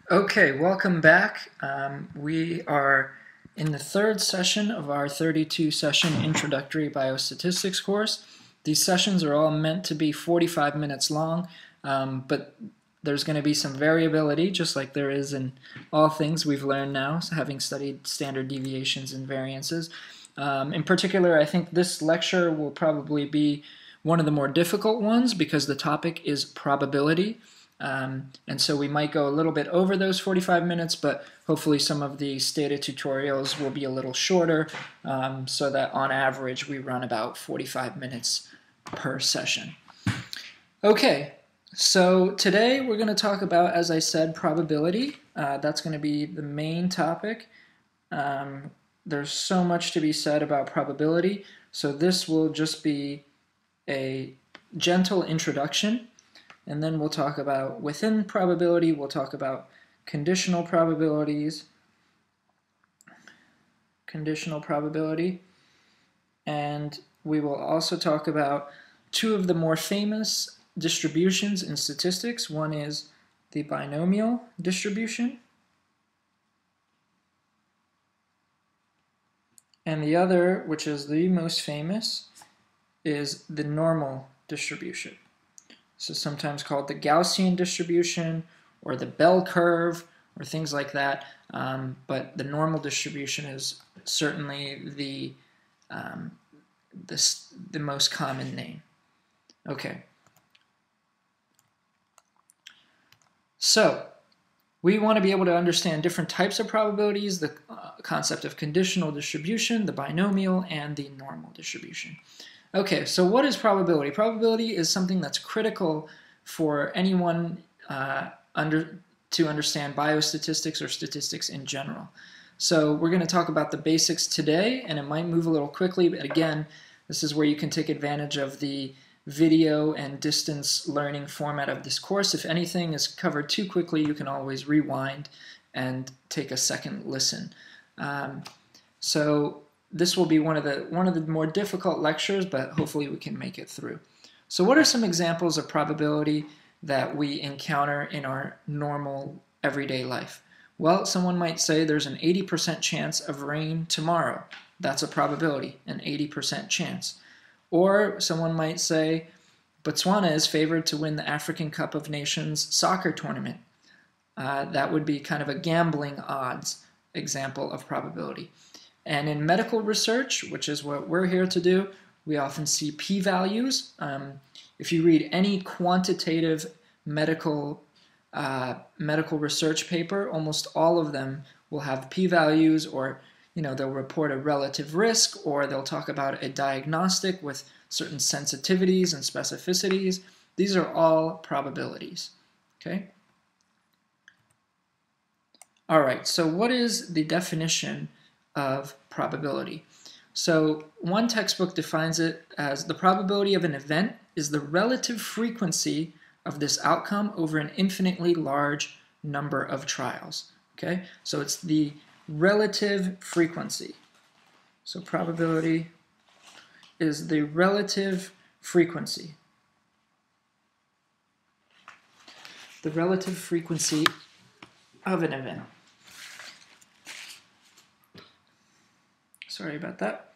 Okay, welcome back. We are in the third session of our 32-session Introductory Biostatistics course. These sessions are all meant to be 45 minutes long, but there's going to be some variability, just like there is in all things we've learned now, having studied standard deviations and variances. In particular, I think this lecture will probably be one of the more difficult ones because the topic is probability. And so we might go a little bit over those 45 minutes, but hopefully some of the stated tutorials will be a little shorter, so that on average we run about 45 minutes per session. Okay, so today we're going to talk about, as I said, probability. That's going to be the main topic. There's so much to be said about probability, so this will just be a gentle introduction. And then we'll talk about, within probability, we'll talk about conditional probabilities, conditional probability, and we will also talk about two of the more famous distributions in statistics. One is the binomial distribution, and the other, which is the most famous, is the normal distribution. So sometimes called the Gaussian distribution or the bell curve or things like that, but the normal distribution is certainly the most common name. Okay. So we want to be able to understand different types of probabilities, the concept of conditional distribution, the binomial, and the normal distribution. Okay, so what is probability? Probability is something that's critical for anyone to understand biostatistics or statistics in general. So we're going to talk about the basics today, and it might move a little quickly, but again, this is where you can take advantage of the video and distance learning format of this course. If anything is covered too quickly, you can always rewind and take a second listen. So this will be one of the more difficult lectures, but hopefully we can make it through. So what are some examples of probability that we encounter in our normal everyday life? Well, someone might say there's an 80% chance of rain tomorrow. That's a probability, an 80% chance. Or someone might say Botswana is favored to win the African Cup of Nations soccer tournament. That would be kind of a gambling odds example of probability. And in medical research, which is what we're here to do, we often see p-values. If you read any quantitative medical research paper, almost all of them will have p-values, or they'll report a relative risk, or they'll talk about a diagnostic with certain sensitivities and specificities. These are all probabilities. Okay. All right. So what is the definition of probability? So one textbook defines it as the probability of an event is the relative frequency of this outcome over an infinitely large number of trials. Okay, so it's the relative frequency. So probability is the relative frequency. The relative frequency of an event. Sorry about that.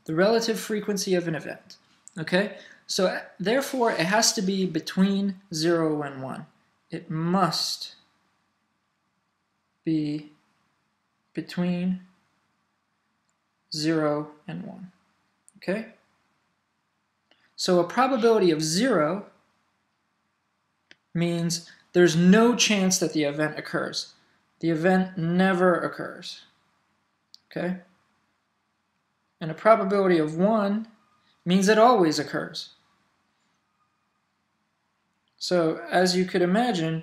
The relative frequency of an event. Okay? So therefore, it has to be between 0 and 1. It must be between 0 and 1. Okay? So a probability of 0 means there's no chance that the event occurs. The event never occurs. Okay? And a probability of 1 means it always occurs. So as you could imagine,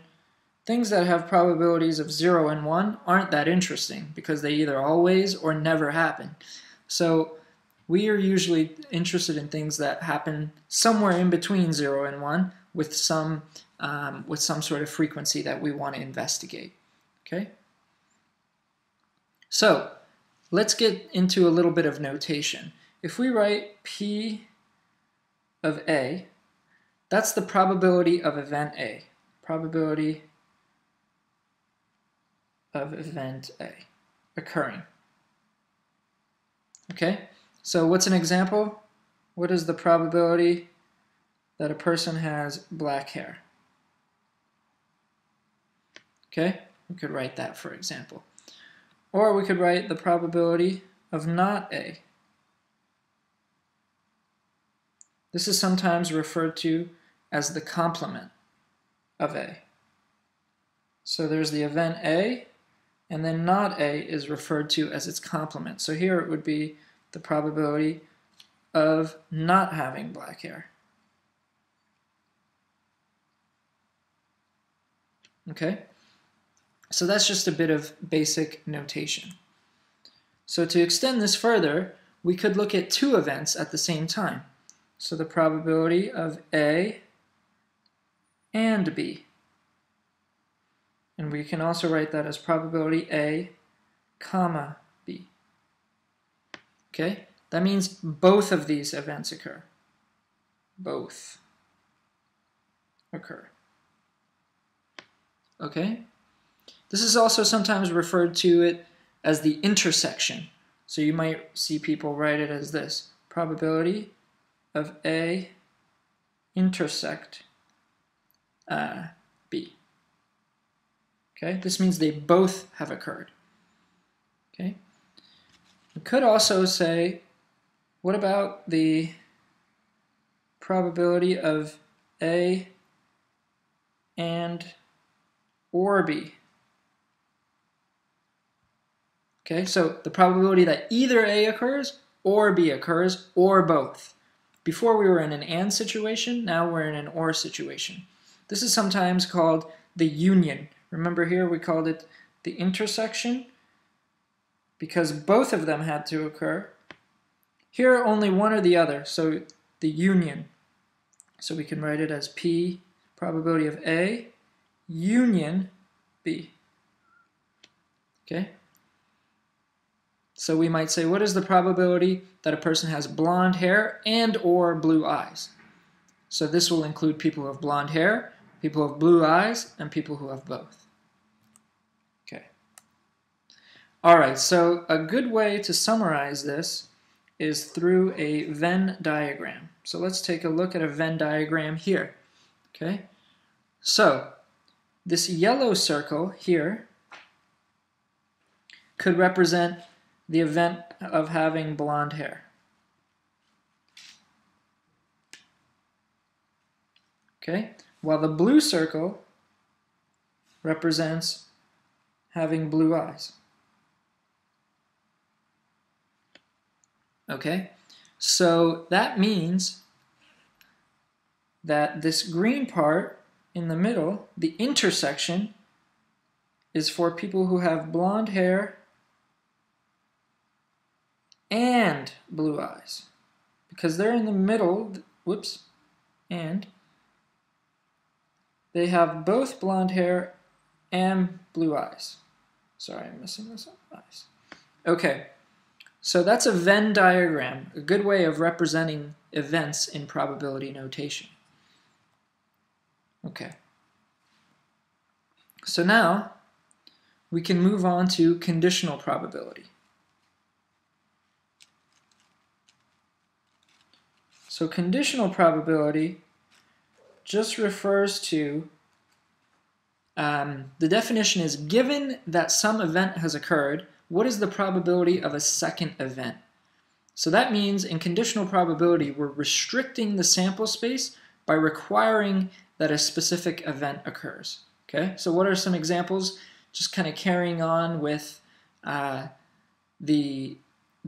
things that have probabilities of 0 and 1 aren't that interesting because they either always or never happen. So we are usually interested in things that happen somewhere in between 0 and 1 with some sort of frequency that we want to investigate. Okay? So let's get into a little bit of notation. If we write P of A, that's the probability of event A. probability of event A occurring. Okay, so what's an example? What is the probability that a person has black hair? Okay, we could write that for example. Or we could write the probability of not A. This is sometimes referred to as the complement of A. So there's the event A, and then not A is referred to as its complement. So here it would be the probability of not having black hair. Okay? So that's just a bit of basic notation. So to extend this further, we could look at two events at the same time. So the probability of A and B. And we can also write that as probability A, comma, B. Okay? That means both of these events occur. Both occur. Okay? This is also sometimes referred to it as the intersection. So you might see people write it as this. Probability of A intersect B. Okay, this means they both have occurred. Okay, we could also say, what about the probability of A and or B? Okay, so the probability that either A occurs or B occurs or both. Before we were in an and situation, now we're in an or situation. This is sometimes called the union. Remember here we called it the intersection because both of them had to occur. Here only one or the other, so the union. So we can write it as P, probability of A, union B. Okay? So we might say, what is the probability that a person has blonde hair and or blue eyes? So this will include people who have blonde hair, people who have blue eyes, and people who have both. Okay. All right, so a good way to summarize this is through a Venn diagram. So let's take a look at a Venn diagram here. Okay. So this yellow circle here could represent the event of having blonde hair. Okay, while the blue circle represents having blue eyes. Okay, so that means that this green part in the middle, the intersection, is for people who have blonde hair and blue eyes, because they're in the middle, whoops, and they have both blonde hair and blue eyes. Sorry, I'm missing this eyes. Okay, so that's a Venn diagram, a good way of representing events in probability notation. Okay, so now we can move on to conditional probability. So conditional probability just refers to, the definition is, given that some event has occurred, what is the probability of a second event? So that means in conditional probability, we're restricting the sample space by requiring that a specific event occurs. Okay, so what are some examples? Just kind of carrying on with the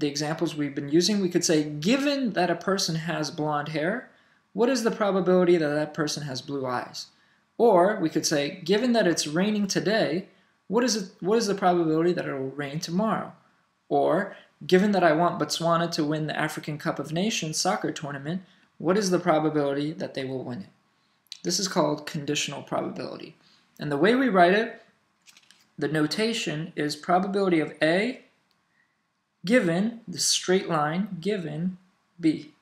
examples we've been using, we could say, given that a person has blonde hair, what is the probability that that person has blue eyes? Or we could say, given that it's raining today, what is the probability that it will rain tomorrow? Or, given that I want Botswana to win the African Cup of Nations soccer tournament, what is the probability that they will win it? This is called conditional probability. And the way we write it, the notation is probability of A given the straight line given B.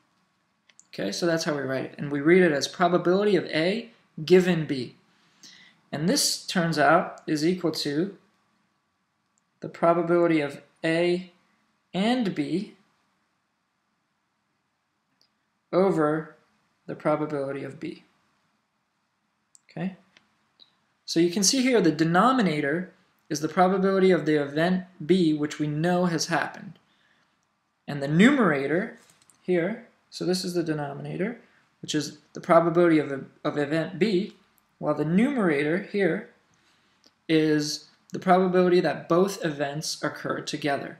Okay, so that's how we write it. And we read it as probability of A given B. And this turns out is equal to the probability of A and B over the probability of B. Okay? So you can see here the denominator is the probability of the event B, which we know has happened. And the numerator here, so this is the denominator, which is the probability of event B, while the numerator here is the probability that both events occur together.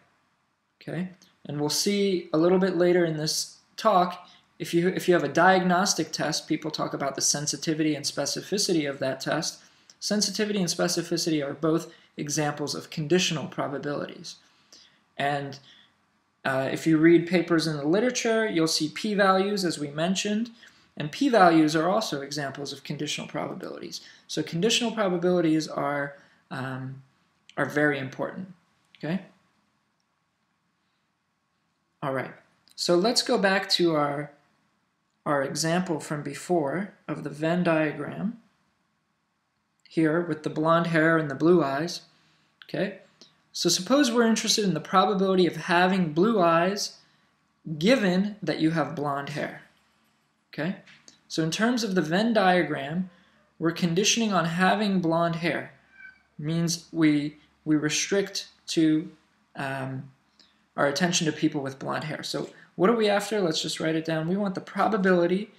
Okay? And we'll see a little bit later in this talk, if you have a diagnostic test, people talk about the sensitivity and specificity of that test. Sensitivity and specificity are both examples of conditional probabilities. And if you read papers in the literature, you'll see p-values, as we mentioned, and p-values are also examples of conditional probabilities. So conditional probabilities are very important. Okay? All right. So let's go back to our example from before of the Venn diagram here with the blonde hair and the blue eyes. Okay? So suppose we're interested in the probability of having blue eyes given that you have blonde hair. Okay? So in terms of the Venn diagram, we're conditioning on having blonde hair. It means we restrict to our attention to people with blonde hair. So what are we after? Let's just write it down. We want the probability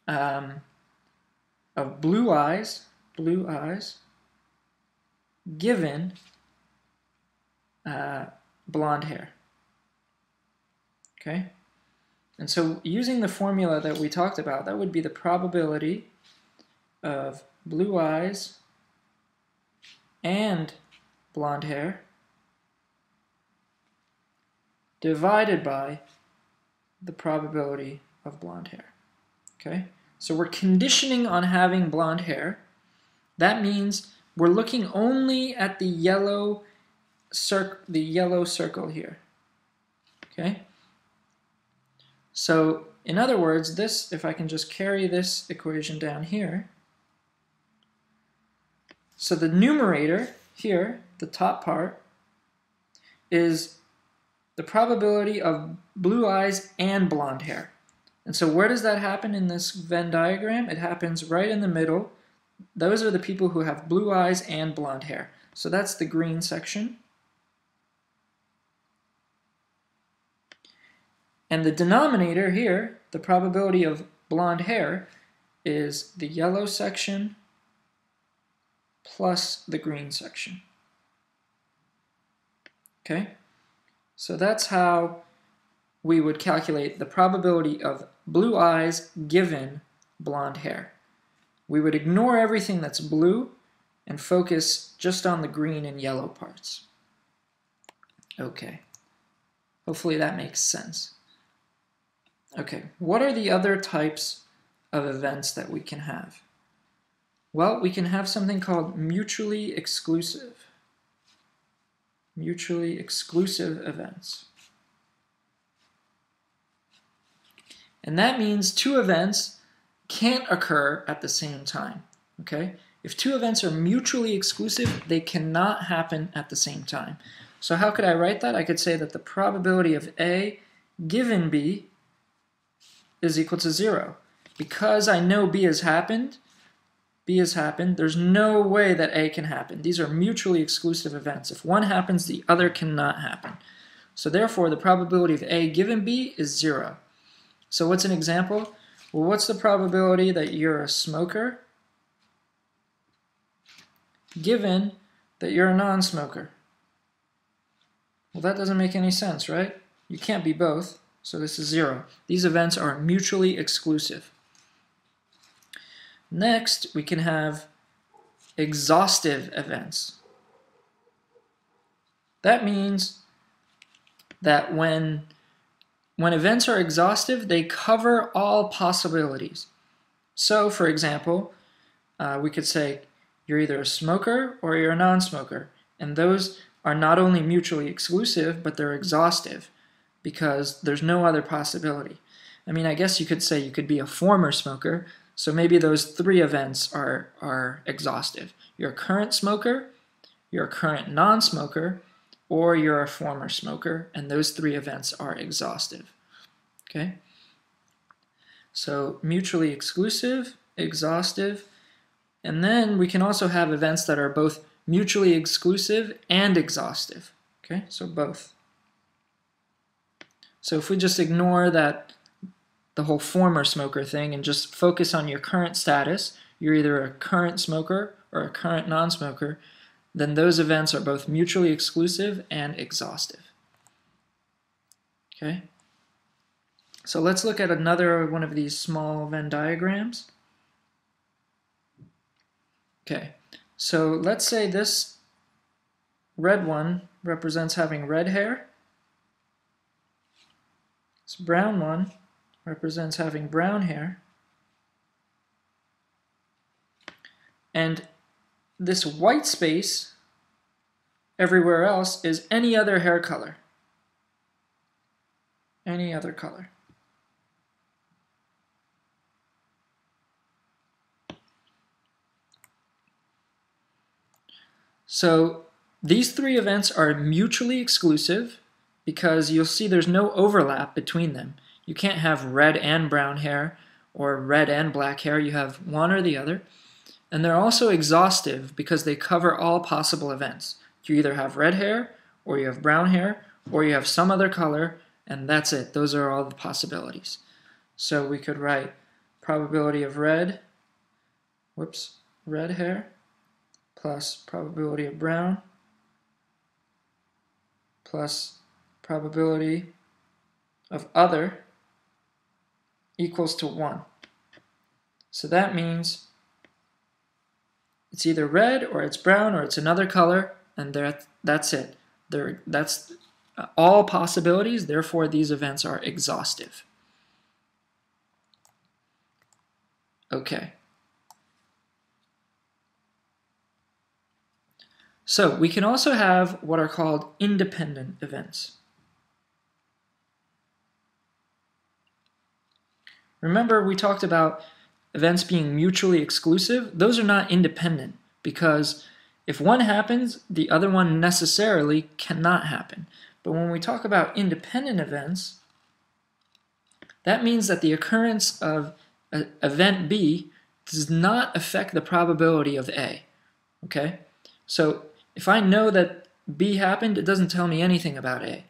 of blue eyes given blonde hair. Okay? And so using the formula that we talked about, that would be the probability of blue eyes and blonde hair divided by the probability of blonde hair. Okay? So we're conditioning on having blonde hair. That means we're looking only at the yellow circle here. Okay? So in other words, this, if I can just carry this equation down here, so the numerator here, the top part, is the probability of blue eyes and blonde hair. And so where does that happen in this Venn diagram? It happens right in the middle. Those are the people who have blue eyes and blonde hair. So that's the green section. And the denominator here, the probability of blonde hair, is the yellow section plus the green section. Okay? So that's how we would calculate the probability of blue eyes given blonde hair. We would ignore everything that's blue and focus just on the green and yellow parts. Okay. Hopefully that makes sense. Okay, what are the other types of events that we can have? Well, we can have something called mutually exclusive. Mutually exclusive events. And that means two events can't occur at the same time. Okay? If two events are mutually exclusive, they cannot happen at the same time. So how could I write that? I could say that the probability of A given B is equal to 0. Because I know B has happened, there's no way that A can happen. These are mutually exclusive events. If one happens, the other cannot happen. So therefore, the probability of A given B is 0. So what's an example? Well, what's the probability that you're a smoker given that you're a non-smoker? Well, that doesn't make any sense, right? You can't be both. So this is 0. These events are mutually exclusive. Next, we can have exhaustive events. That means that when events are exhaustive, they cover all possibilities. So, for example, we could say you're either a smoker or you're a non-smoker. And those are not only mutually exclusive, but they're exhaustive, because there's no other possibility. I mean, I guess you could say you could be a former smoker, So maybe those 3 events are exhaustive. You're a current smoker, you're a current non-smoker, or you're a former smoker, and those 3 events are exhaustive. Okay? So mutually exclusive, exhaustive, and then we can also have events that are both mutually exclusive and exhaustive. Okay, so both. So if we just ignore the whole former smoker thing and just focus on your current status, you're either a current smoker or a current non-smoker, then those events are both mutually exclusive and exhaustive. Okay? So let's look at another one of these small Venn diagrams. Okay, so let's say this red one represents having red hair. This brown one represents having brown hair. And this white space everywhere else is any other hair color. Any other color. So these 3 events are mutually exclusive because you'll see there's no overlap between them. You can't have red and brown hair or red and black hair. You have one or the other. And they're also exhaustive because they cover all possible events. You either have red hair, or you have brown hair, or you have some other color, and that's it. Those are all the possibilities. So we could write probability of red hair, plus probability of brown, plus probability of other equals to 1. So that means it's either red or it's brown or it's another color, and that's it. That's all possibilities, therefore these events are exhaustive. Okay. So we can also have what are called independent events. Remember, we talked about events being mutually exclusive. Those are not independent because if one happens, the other one necessarily cannot happen. But when we talk about independent events, that means that the occurrence of event B does not affect the probability of A. Okay? So if I know that B happened, it doesn't tell me anything about A.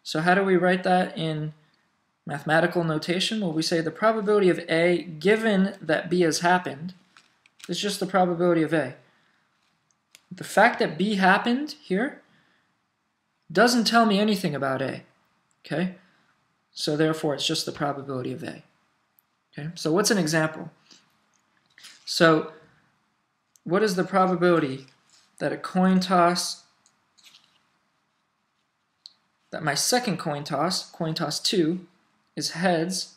So how do we write that in mathematical notation? Well, we say the probability of A given that B has happened is just the probability of A. The fact that B happened here doesn't tell me anything about A. Okay? So therefore it's just the probability of A. Okay? So what's an example? So what is the probability that a coin toss, that my second coin toss 2, is heads,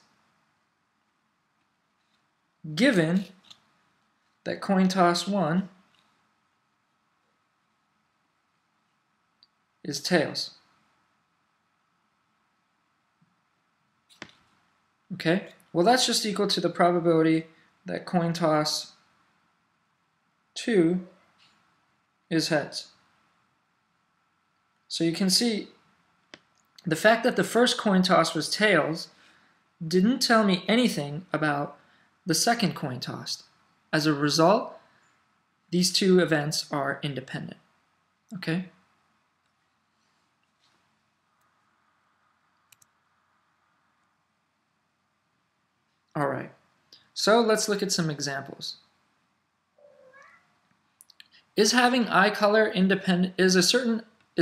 given that coin toss 1 is tails? Okay, well that's just equal to the probability that coin toss 2 is heads. So you can see the fact that the first coin toss was tails didn't tell me anything about the second coin toss. As a result, these 2 events are independent. Okay? All right. So let's look at some examples. Is having eye color independent? Is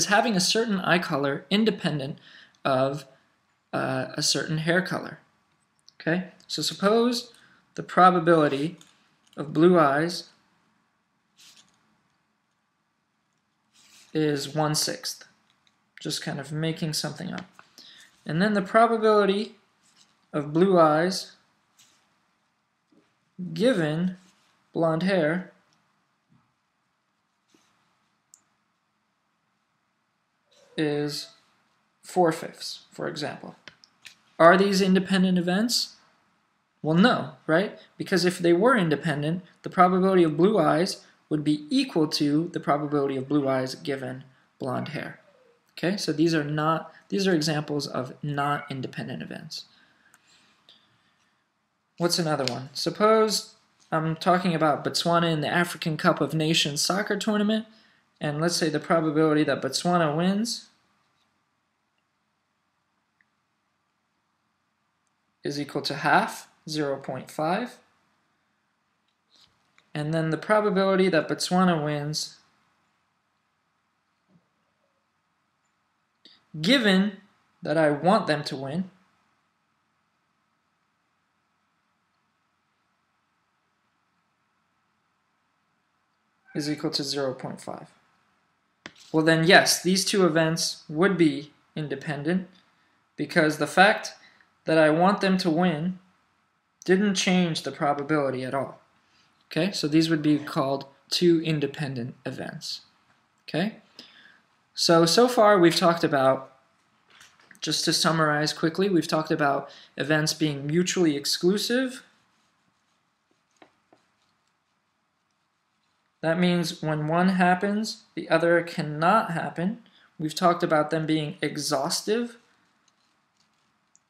having a certain eye color independent of a certain hair color? Okay. So suppose the probability of blue eyes is 1/6. Just kind of making something up. And then the probability of blue eyes given blonde hair is 4/5, for example. Are these independent events? Well, no, right? Because if they were independent, the probability of blue eyes would be equal to the probability of blue eyes given blonde hair. Okay, so these are examples of not independent events. What's another one? Suppose I'm talking about Botswana in the African Cup of Nations soccer tournament, and let's say the probability that Botswana wins is equal to half, 0.5. And then the probability that Botswana wins, given that I want them to win, is equal to 0.5. Well then, yes, these two events would be independent because the fact that I want them to win didn't change the probability at all. Okay, so these would be called two independent events. Okay, so far we've talked about, just to summarize quickly, we've talked about events being mutually exclusive. That means when one happens, the other cannot happen. We've talked about them being exhaustive.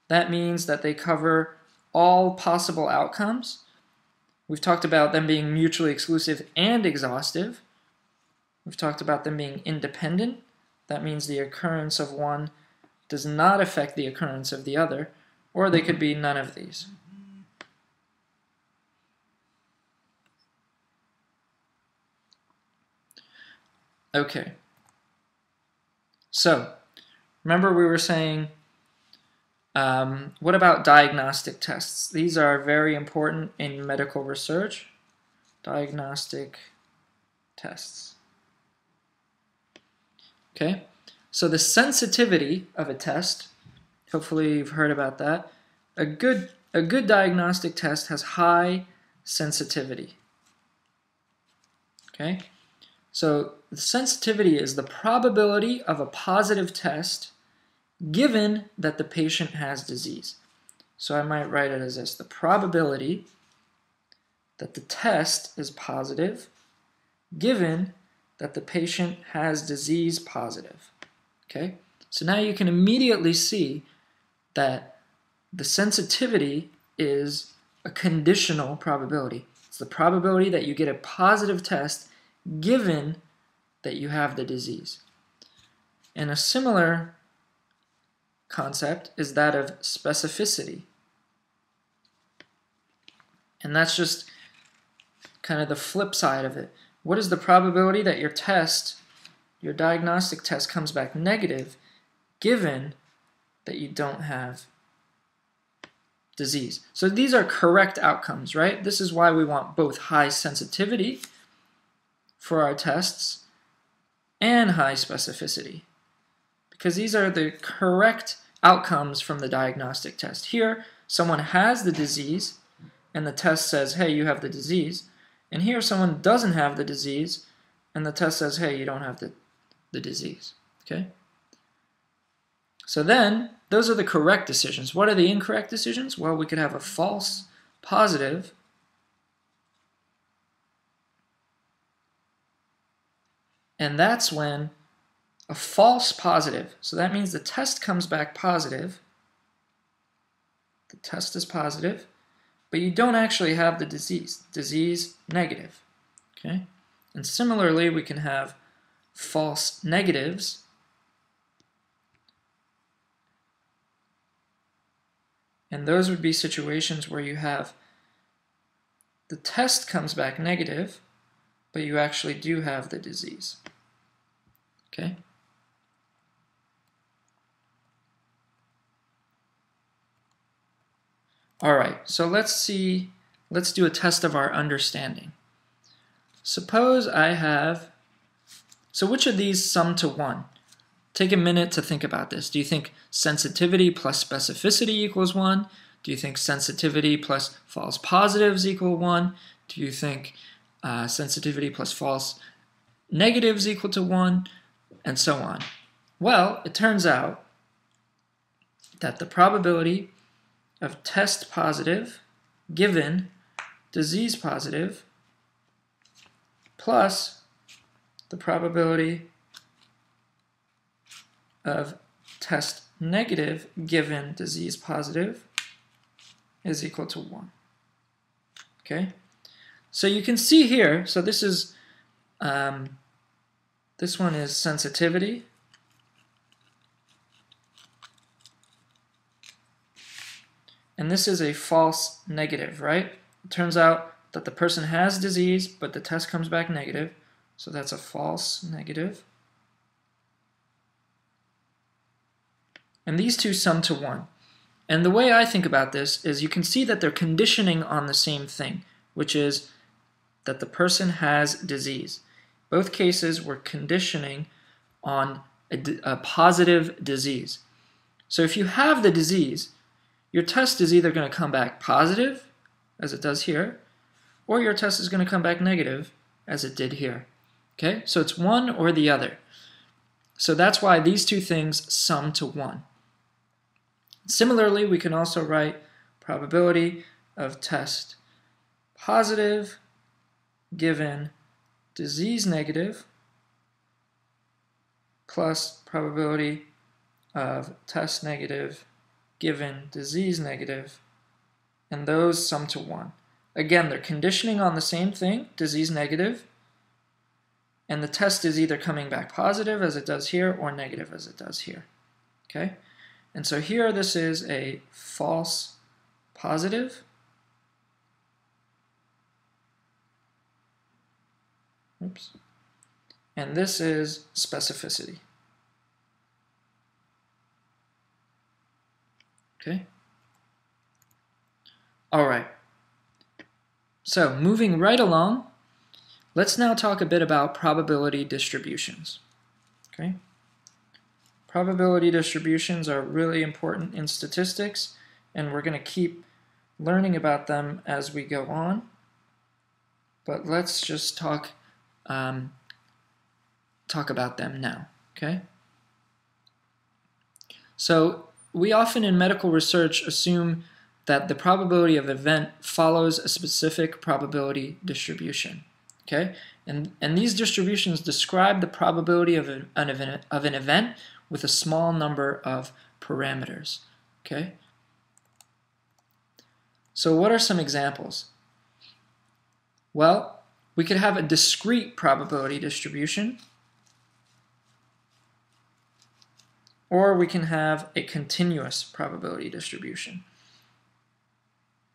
That means that they cover all possible outcomes. We've talked about them being mutually exclusive and exhaustive. We've talked about them being independent. That means the occurrence of one does not affect the occurrence of the other, or they could be none of these. Okay, so remember we were saying, what about diagnostic tests? These are very important in medical research. Diagnostic tests. Okay, so the sensitivity of a test, hopefully you've heard about that. A good diagnostic test has high sensitivity. Okay, so the sensitivity is the probability of a positive test given that the patient has disease. So I might write it as this: the probability that the test is positive given that the patient has disease positive. Okay, so now you can immediately see that the sensitivity is a conditional probability. It's the probability that you get a positive test given that you have the disease. And a similar concept is that of specificity. And that's just kind of the flip side of it. What is the probability that your test, your diagnostic test, comes back negative given that you don't have disease? So these are correct outcomes, right? This is why we want both high sensitivity for our tests and high specificity, because these are the correct outcomes from the diagnostic test. Here, someone has the disease, and the test says, hey, you have the disease. And here, someone doesn't have the disease, and the test says, hey, you don't have the disease. Okay? So then, those are the correct decisions. What are the incorrect decisions? Well, we could have a false positive and that's when a false positive, so that means the test comes back positive, the test is positive, but you don't actually have the disease negative, okay? And similarly, we can have false negatives, and those would be situations where you have the test comes back negative, but you actually do have the disease. Okay? All right, so let's do a test of our understanding. Suppose I have, so which of these sum to 1? Take a minute to think about this. Do you think sensitivity plus specificity equals 1? Do you think sensitivity plus false positives equal 1? Do you think sensitivity plus false negatives equal to 1? And so on. Well, it turns out that the probability of test positive given disease positive plus the probability of test negative given disease positive is equal to 1. Okay, so you can see here, so this is this one is sensitivity, and this is a false negative, right? It turns out that the person has disease, but the test comes back negative, so that's a false negative. And these two sum to 1. And the way I think about this is you can see that they're conditioning on the same thing, which is that the person has disease. Both cases were conditioning on a positive disease. So if you have the disease, your test is either going to come back positive, as it does here, or your test is going to come back negative, as it did here. Okay, so it's one or the other. So that's why these two things sum to 1. Similarly, we can also write probability of test positive given disease negative plus probability of test negative given disease negative, and those sum to 1. Again, they're conditioning on the same thing, disease negative, and the test is either coming back positive as it does here or negative as it does here. Okay? And so here this is a false positive. Oops. And this is specificity. Okay? All right. So moving right along, let's now talk a bit about probability distributions. Okay? Probability distributions are really important in statistics, and we're going to keep learning about them as we go on. But let's just talk about them now. Okay? So we often in medical research assume that the probability of event follows a specific probability distribution. Okay? And these distributions describe the probability of an event with a small number of parameters. Okay? So what are some examples? Well, we could have a discrete probability distribution, or we can have a continuous probability distribution.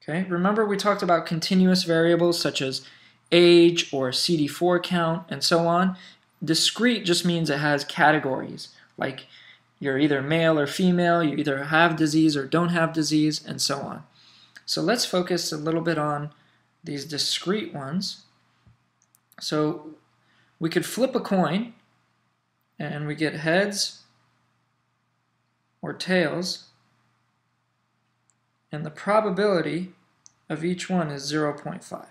Okay? Remember we talked about continuous variables such as age or CD4 count and so on. Discrete just means it has categories, like you're either male or female, you either have disease or don't have disease, and so on. So let's focus a little bit on these discrete ones. So we could flip a coin and we get heads or tails, and the probability of each one is 0.5.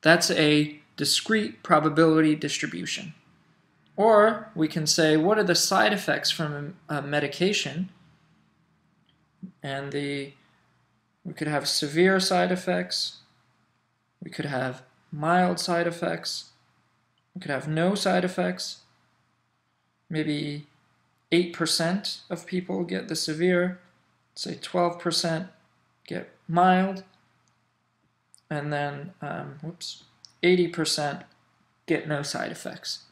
That's a discrete probability distribution. Or we can say, what are the side effects from a medication? And we could have severe side effects, we could have mild side effects, we could have no side effects. Maybe 8% of people get the severe, say 12% get mild, and then 80% get no side effects.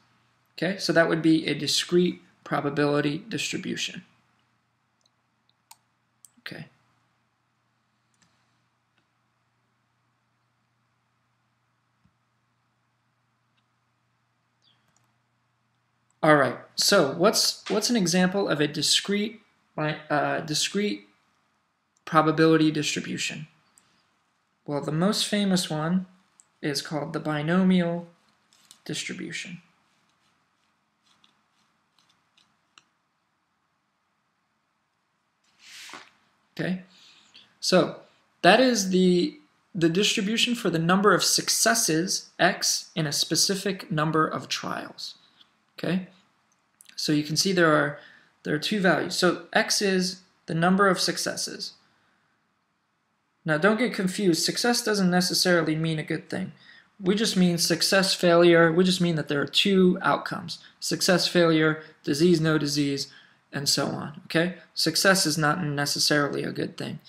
Okay, so that would be a discrete probability distribution. Okay. All right. So what's an example of a discrete probability distribution? Well, the most famous one is called the binomial distribution. Okay, so that is the distribution for the number of successes, x, in a specific number of trials. Okay, so you can see there are two values. So x is the number of successes. Now don't get confused, success doesn't necessarily mean a good thing. We just mean success, failure, we just mean that there are two outcomes. Success, failure, disease, no disease, and so on, okay? Success is not necessarily a good thing.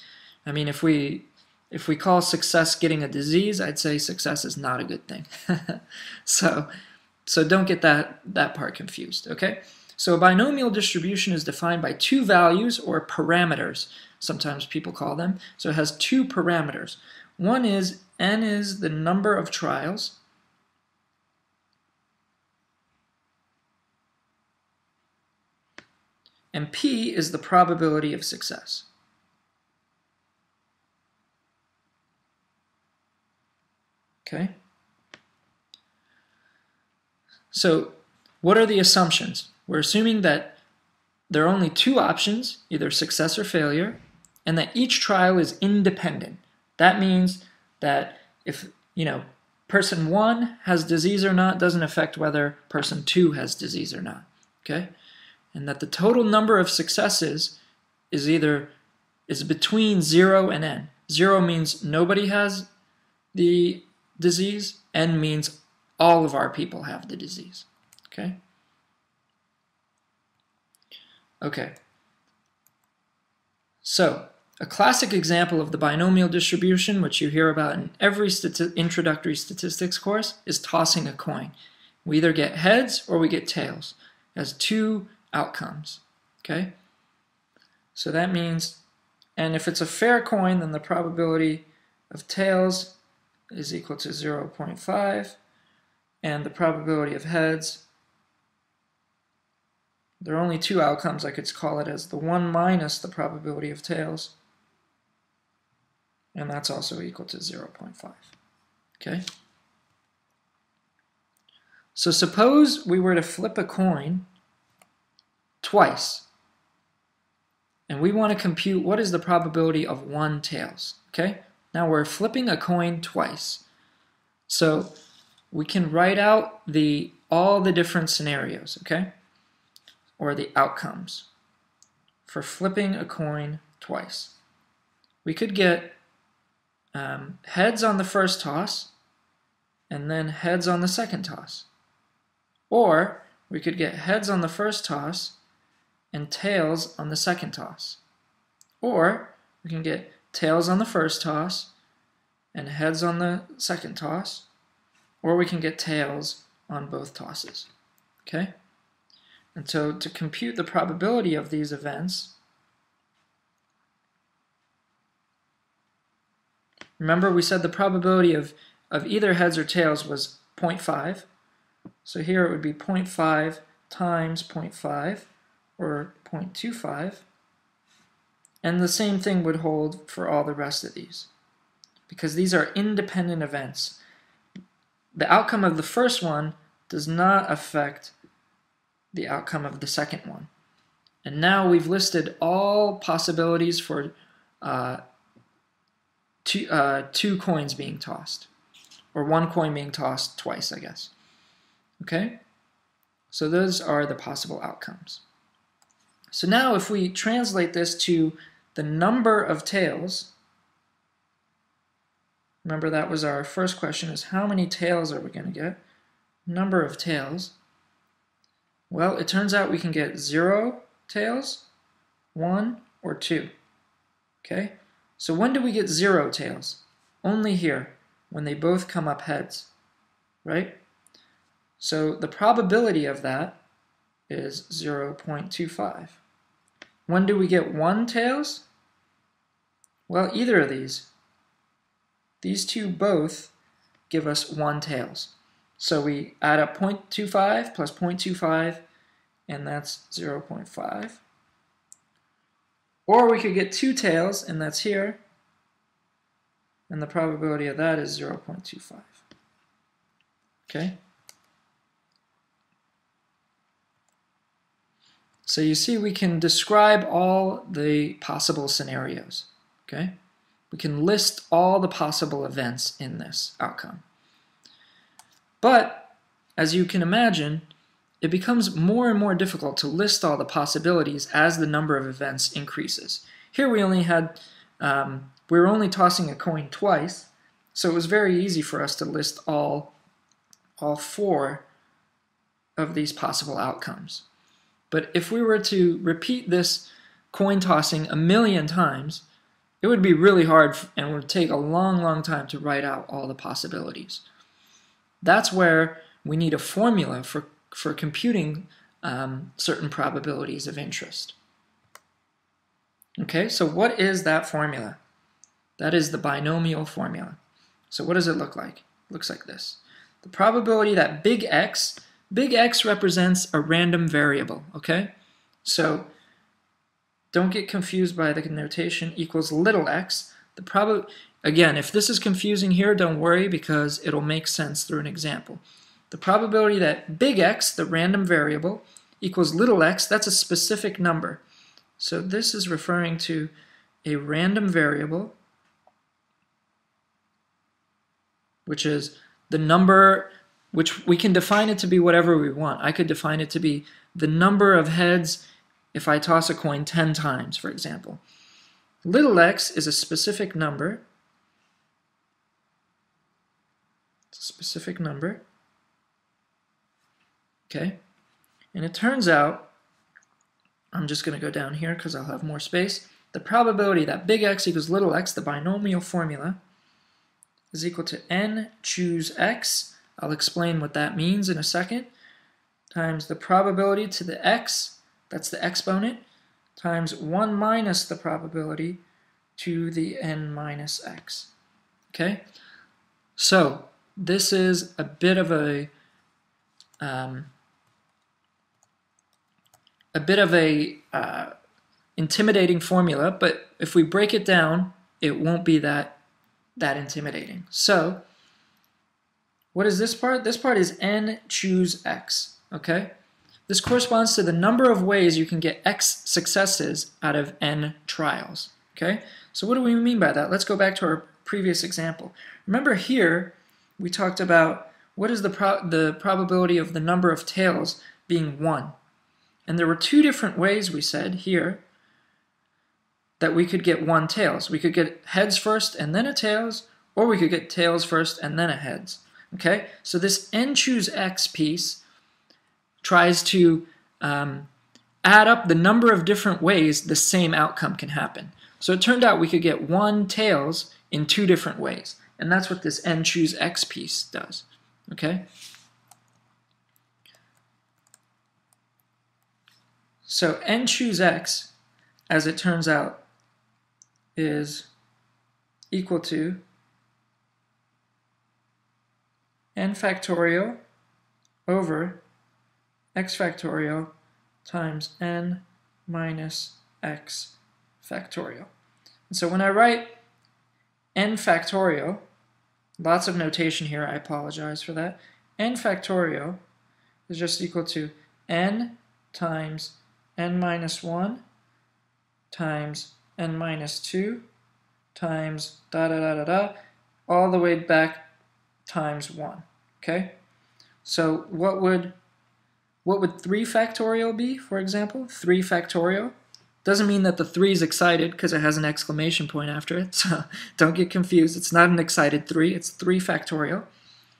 I mean, if we call success getting a disease, I'd say success is not a good thing. So don't get that part confused, okay? So a binomial distribution is defined by two values, or parameters, sometimes people call them. So it has two parameters. One is n is the number of trials, and p is the probability of success. Okay? So what are the assumptions? We're assuming that there are only two options, either success or failure, and that each trial is independent. That means that if, person 1 has disease or not doesn't affect whether person 2 has disease or not, okay? And that the total number of successes is between 0 and n. 0 means nobody has the disease, n means all of our people have the disease, okay? Okay. So, a classic example of the binomial distribution, which you hear about in every introductory statistics course, is tossing a coin. We either get heads or we get tails. It has two outcomes, okay? So that means, and if it's a fair coin, then the probability of tails is equal to 0.5, and the probability of heads, there are only two outcomes. I could call it as the 1 minus the probability of tails, and that's also equal to 0.5. Okay? So suppose we were to flip a coin twice, and we want to compute what is the probability of 1 tails. Okay? Now we're flipping a coin twice. So we can write out all the different scenarios, okay? Or the outcomes for flipping a coin twice. We could get heads on the first toss and then heads on the second toss. Or we could get heads on the first toss and tails on the second toss. Or we can get tails on the first toss and heads on the second toss. Or we can get tails on both tosses. Okay? And so to compute the probability of these events, remember we said the probability of either heads or tails was 0.5. So here it would be 0.5 times 0.5, or 0.25. And the same thing would hold for all the rest of these, because these are independent events. The outcome of the first one does not affect the outcome of the second one. And now we've listed all possibilities for two coins being tossed, or one coin being tossed twice, I guess. Okay? So those are the possible outcomes. So now if we translate this to the number of tails, remember that was our first question, is how many tails are we going to get? Number of tails. Well, it turns out we can get 0 tails, 1, or 2. Okay? So when do we get 0 tails? Only here, when they both come up heads, right? So the probability of that is 0.25. When do we get 1 tails? Well, either of these. These two both give us 1 tails. So we add up 0.25 plus 0.25, and that's 0.5. Or we could get 2 tails, and that's here, and the probability of that is 0.25. Okay? So you see we can describe all the possible scenarios. Okay? We can list all the possible events in this outcome. But, as you can imagine, it becomes more and more difficult to list all the possibilities as the number of events increases. Here we only had, we were only tossing a coin twice, so it was very easy for us to list all 4 of these possible outcomes. But if we were to repeat this coin tossing 1,000,000 times, it would be really hard and would take a long time to write out all the possibilities. That's where we need a formula for computing certain probabilities of interest. Okay, so what is that formula? That is the binomial formula. So what does it look like? It looks like this. The probability that big X represents a random variable, okay? So don't get confused by the notation equals little x. Again, if this is confusing here, don't worry because it'll make sense through an example. The probability that big X, the random variable, equals little x, that's a specific number. So this is referring to a random variable, which is the number, which we can define it to be whatever we want. I could define it to be the number of heads if I toss a coin 10 times, for example. Little x is a specific number. It's a specific number. Okay? And it turns out, I'm just going to go down here because I'll have more space. The probability that big X equals little x, the binomial formula, is equal to n choose x. I'll explain what that means in a second, times the probability to the x, that's the exponent, times 1 minus the probability to the n minus x. Okay? So this is a bit of a intimidating formula, but if we break it down, it won't be that intimidating. So what is this part? This part is n choose x. Okay? This corresponds to the number of ways you can get x successes out of n trials. Okay? So what do we mean by that? Let's go back to our previous example. Remember here we talked about what is the probability of the number of tails being 1. And there were 2 different ways, we said here, that we could get 1 tails. We could get heads first and then a tails, or we could get tails first and then a heads. Okay? So this n choose x piece tries to add up the number of different ways the same outcome can happen. So it turned out we could get 1 tails in 2 different ways. And that's what this n choose x piece does. Okay? So n choose x, as it turns out, is equal to n factorial over x factorial times n minus x factorial. And so when I write n factorial, lots of notation here, I apologize for that, n factorial is just equal to n times n minus 1 times n minus 2 times all the way back times 1. Okay? So what would 3 factorial be, for example? 3 factorial doesn't mean that the 3 is excited because it has an exclamation point after it, so don't get confused. It's not an excited 3, it's 3 factorial.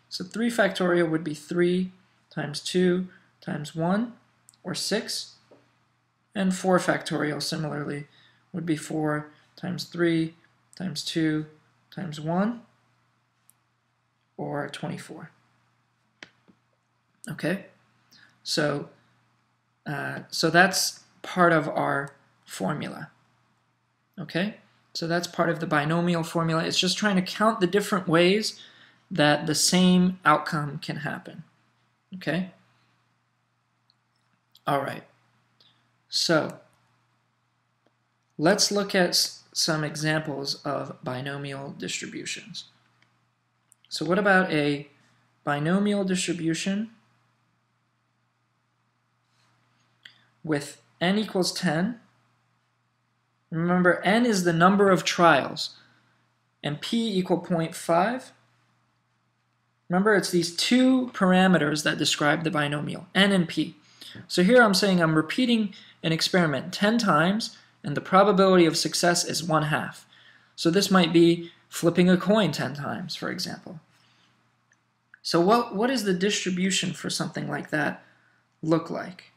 So 3 factorial would be 3 times 2 times 1, or 6. And 4 factorial, similarly, would be 4 times 3 times 2 times 1, or 24. Okay? So that's part of our formula. Okay? So that's part of the binomial formula. It's just trying to count the different ways that the same outcome can happen. Okay? All right. So let's look at some examples of binomial distributions. So what about a binomial distribution with n equals 10? Remember, n is the number of trials, and p equal 0.5. Remember, it's these 2 parameters that describe the binomial, n and p. So here I'm saying I'm repeating an experiment 10 times, and the probability of success is 1/2. So this might be flipping a coin 10 times, for example. So what is the distribution for something like that look like?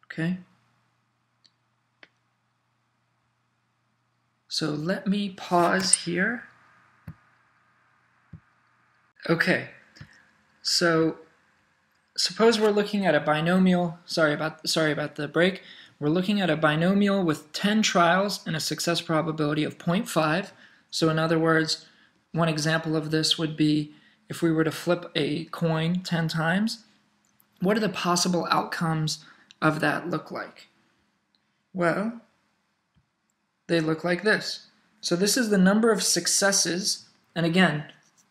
Okay. So let me pause here. Okay. So suppose we're looking at a binomial, sorry about the break. We're looking at a binomial with 10 trials and a success probability of 0.5. So in other words, one example of this would be if we were to flip a coin 10 times, what do the possible outcomes of that look like? Well, they look like this. So this is the number of successes, and again,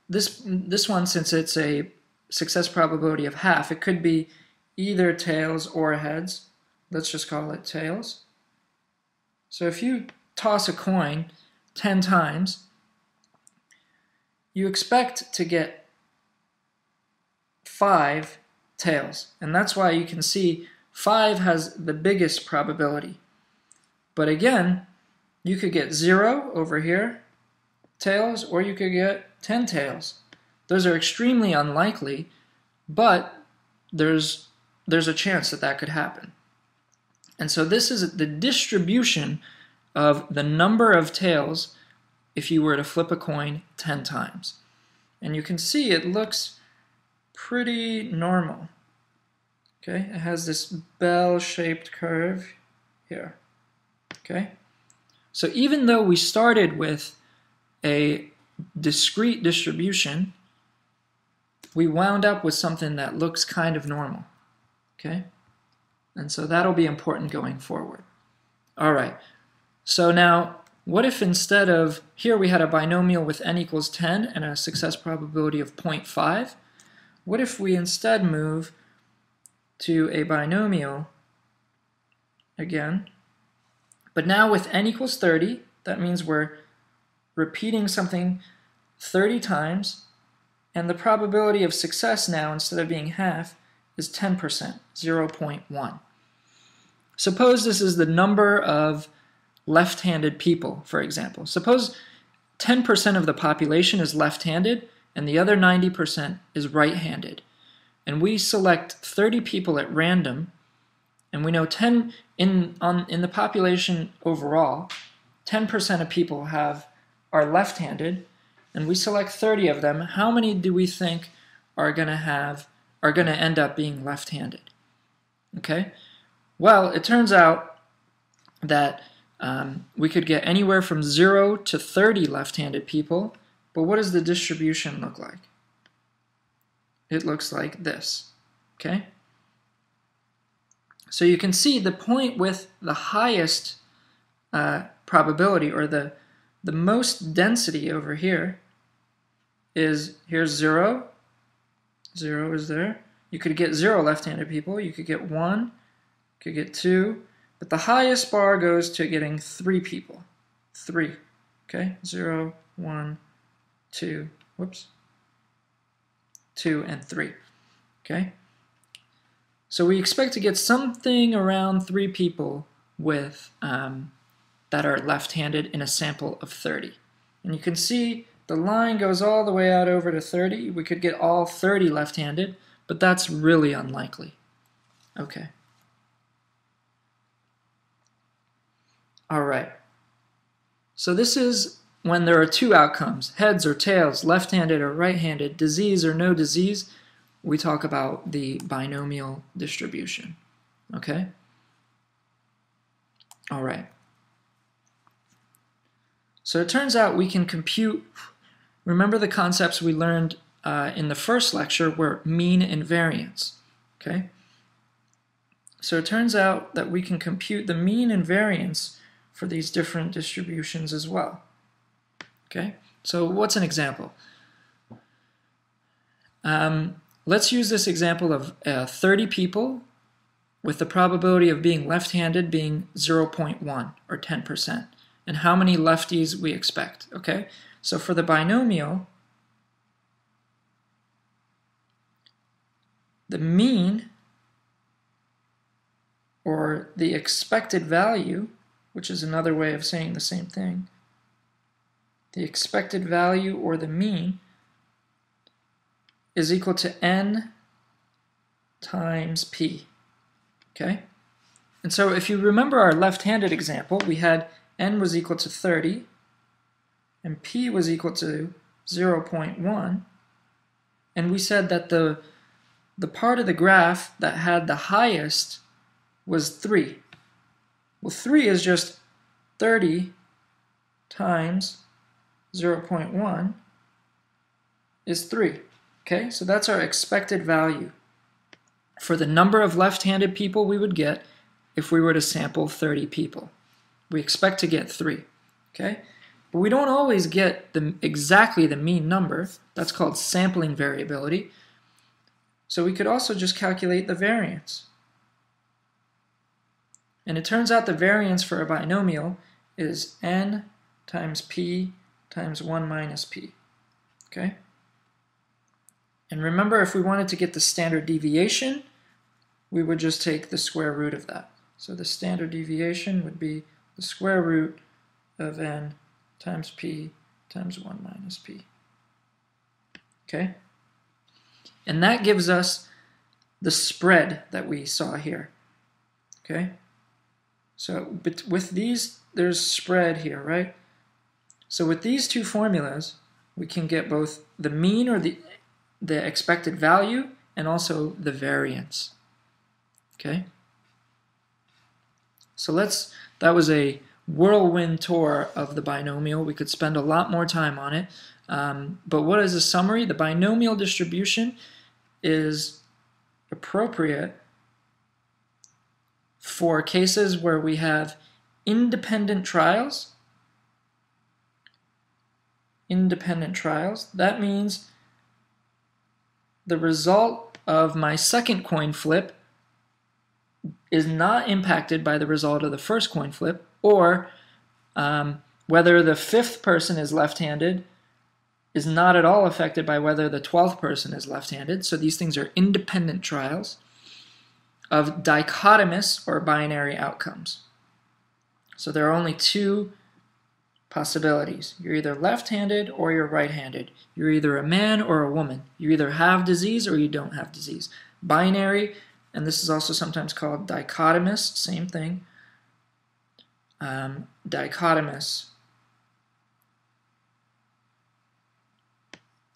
this one, since it's a success probability of half, it could be either tails or heads. Let's just call it tails. So if you toss a coin 10 times, you expect to get 5 tails, and that's why you can see 5 has the biggest probability. But again, you could get 0 over here, tails, or you could get 10 tails. Those are extremely unlikely, but there's a chance that that could happen. And so this is the distribution of the number of tails if you were to flip a coin 10 times. And you can see it looks pretty normal. Okay, it has this bell-shaped curve here. Okay, so even though we started with a discrete distribution, we wound up with something that looks kind of normal. Okay, and so that'll be important going forward. All right, so now what if instead of here we had a binomial with n equals 10 and a success probability of 0.5? What if we instead move to a binomial again, but now with n equals 30, that means we're repeating something 30 times, and the probability of success now, instead of being half, is 10%, 0.1. Suppose this is the number of left-handed people, for example. Suppose 10% of the population is left-handed, and the other 90% is right-handed. And we select 30 people at random, and we know 10 in the population overall, 10% of people are left-handed, and we select 30 of them. How many do we think are going to end up being left-handed? Okay. Well, it turns out that we could get anywhere from 0 to 30 left-handed people, but what does the distribution look like? It looks like this. Okay. So you can see the point with the highest probability, or the most density over here, is here's 0. 0 is there. You could get 0 left-handed people. You could get 1. You could get 2. But the highest bar goes to getting 3 people. 3. Okay? 0, 1, 2. Whoops. 2 and 3. Okay? So we expect to get something around 3 people with that are left-handed in a sample of 30. And you can see the line goes all the way out over to 30. We could get all 30 left-handed, but that's really unlikely. Okay. All right. So this is when there are 2 outcomes, heads or tails, left-handed or right-handed, disease or no disease. We talk about the binomial distribution. Okay? All right. So it turns out we can compute, remember the concepts we learned in the first lecture were mean and variance. Okay? So it turns out that we can compute the mean and variance for these different distributions as well. Okay? So what's an example? Let's use this example of 30 people with the probability of being left-handed being 0.1 or 10%, and how many lefties we expect. Okay? So for the binomial, the mean, or the expected value, which is another way of saying the same thing, the expected value, or the mean, is equal to n times p. Okay? And so if you remember our left-handed example, we had n was equal to 30 and p was equal to 0.1, and we said that the part of the graph that had the highest was 3. Well, 3 is just 30 times 0.1 is 3. Okay, so that's our expected value for the number of left-handed people we would get if we were to sample 30 people. We expect to get 3. Okay, but we don't always get exactly the mean number. That's called sampling variability. So we could also just calculate the variance. And it turns out the variance for a binomial is n times p times 1 minus p. Okay? And remember, if we wanted to get the standard deviation, we would just take the square root of that. So the standard deviation would be the square root of n times p times 1 minus p. Okay? And that gives us the spread that we saw here. Okay? So with these, there's spread here, right? So with these two formulas, we can get both the mean, or the expected value, and also the variance. Okay? So that was a whirlwind tour of the binomial. We could spend a lot more time on it. But what is a summary? The binomial distribution is appropriate for cases where we have independent trials. Independent trials. That means the result of my second coin flip is not impacted by the result of the first coin flip, or whether the 5th person is left-handed is not at all affected by whether the 12th person is left-handed. So these things are independent trials of dichotomous or binary outcomes. So there are only two possibilities. You're either left-handed or you're right-handed. You're either a man or a woman. You either have disease or you don't have disease. Binary, and this is also sometimes called dichotomous, same thing. Dichotomous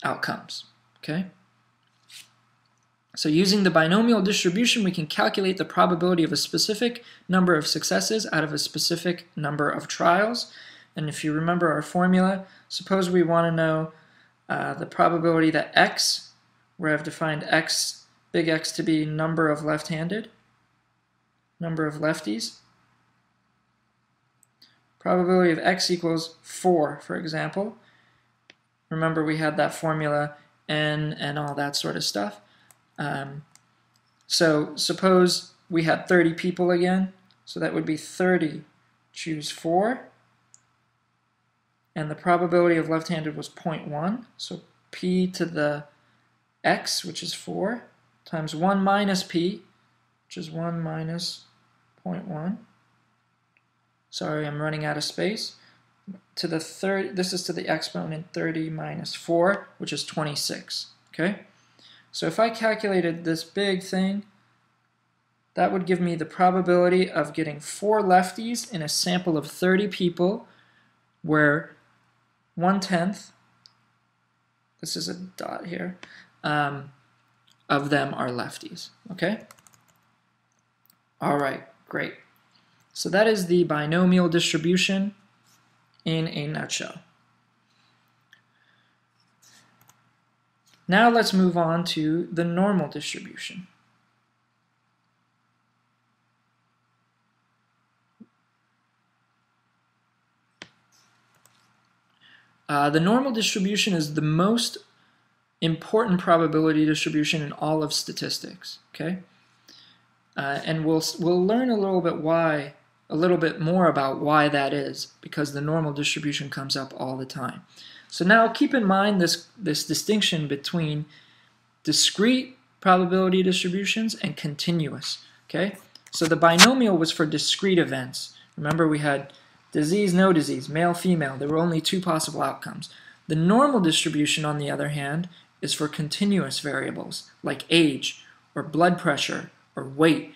outcomes, okay? So using the binomial distribution, we can calculate the probability of a specific number of successes out of a specific number of trials. And if you remember our formula, suppose we want to know the probability that x, where I've defined x, big X to be number of left-handed, number of lefties. Probability of x equals 4, for example. Remember, we had that formula, n, and all that sort of stuff. So suppose we had 30 people again, so that would be 30, choose 4, and the probability of left-handed was 0.1, so p to the x, which is 4, times 1 minus p, which is 1 minus 0.1. Sorry, I'm running out of space. To the third, this is to the exponent 30 minus 4, which is 26. Okay? So if I calculated this big thing, that would give me the probability of getting 4 lefties in a sample of 30 people, where 1/10, this is a dot here, of them are lefties. Okay? All right, great. So that is the binomial distribution in a nutshell. Now let's move on to the normal distribution. The normal distribution is the most important probability distribution in all of statistics. Okay, and we'll learn a little bit more about why that is, because the normal distribution comes up all the time. So now keep in mind this distinction between discrete probability distributions and continuous. Okay, so the binomial was for discrete events. Remember, we had Disease, no disease, male, female. There were only 2 possible outcomes. The normal distribution, on the other hand, is for continuous variables like age or blood pressure or weight.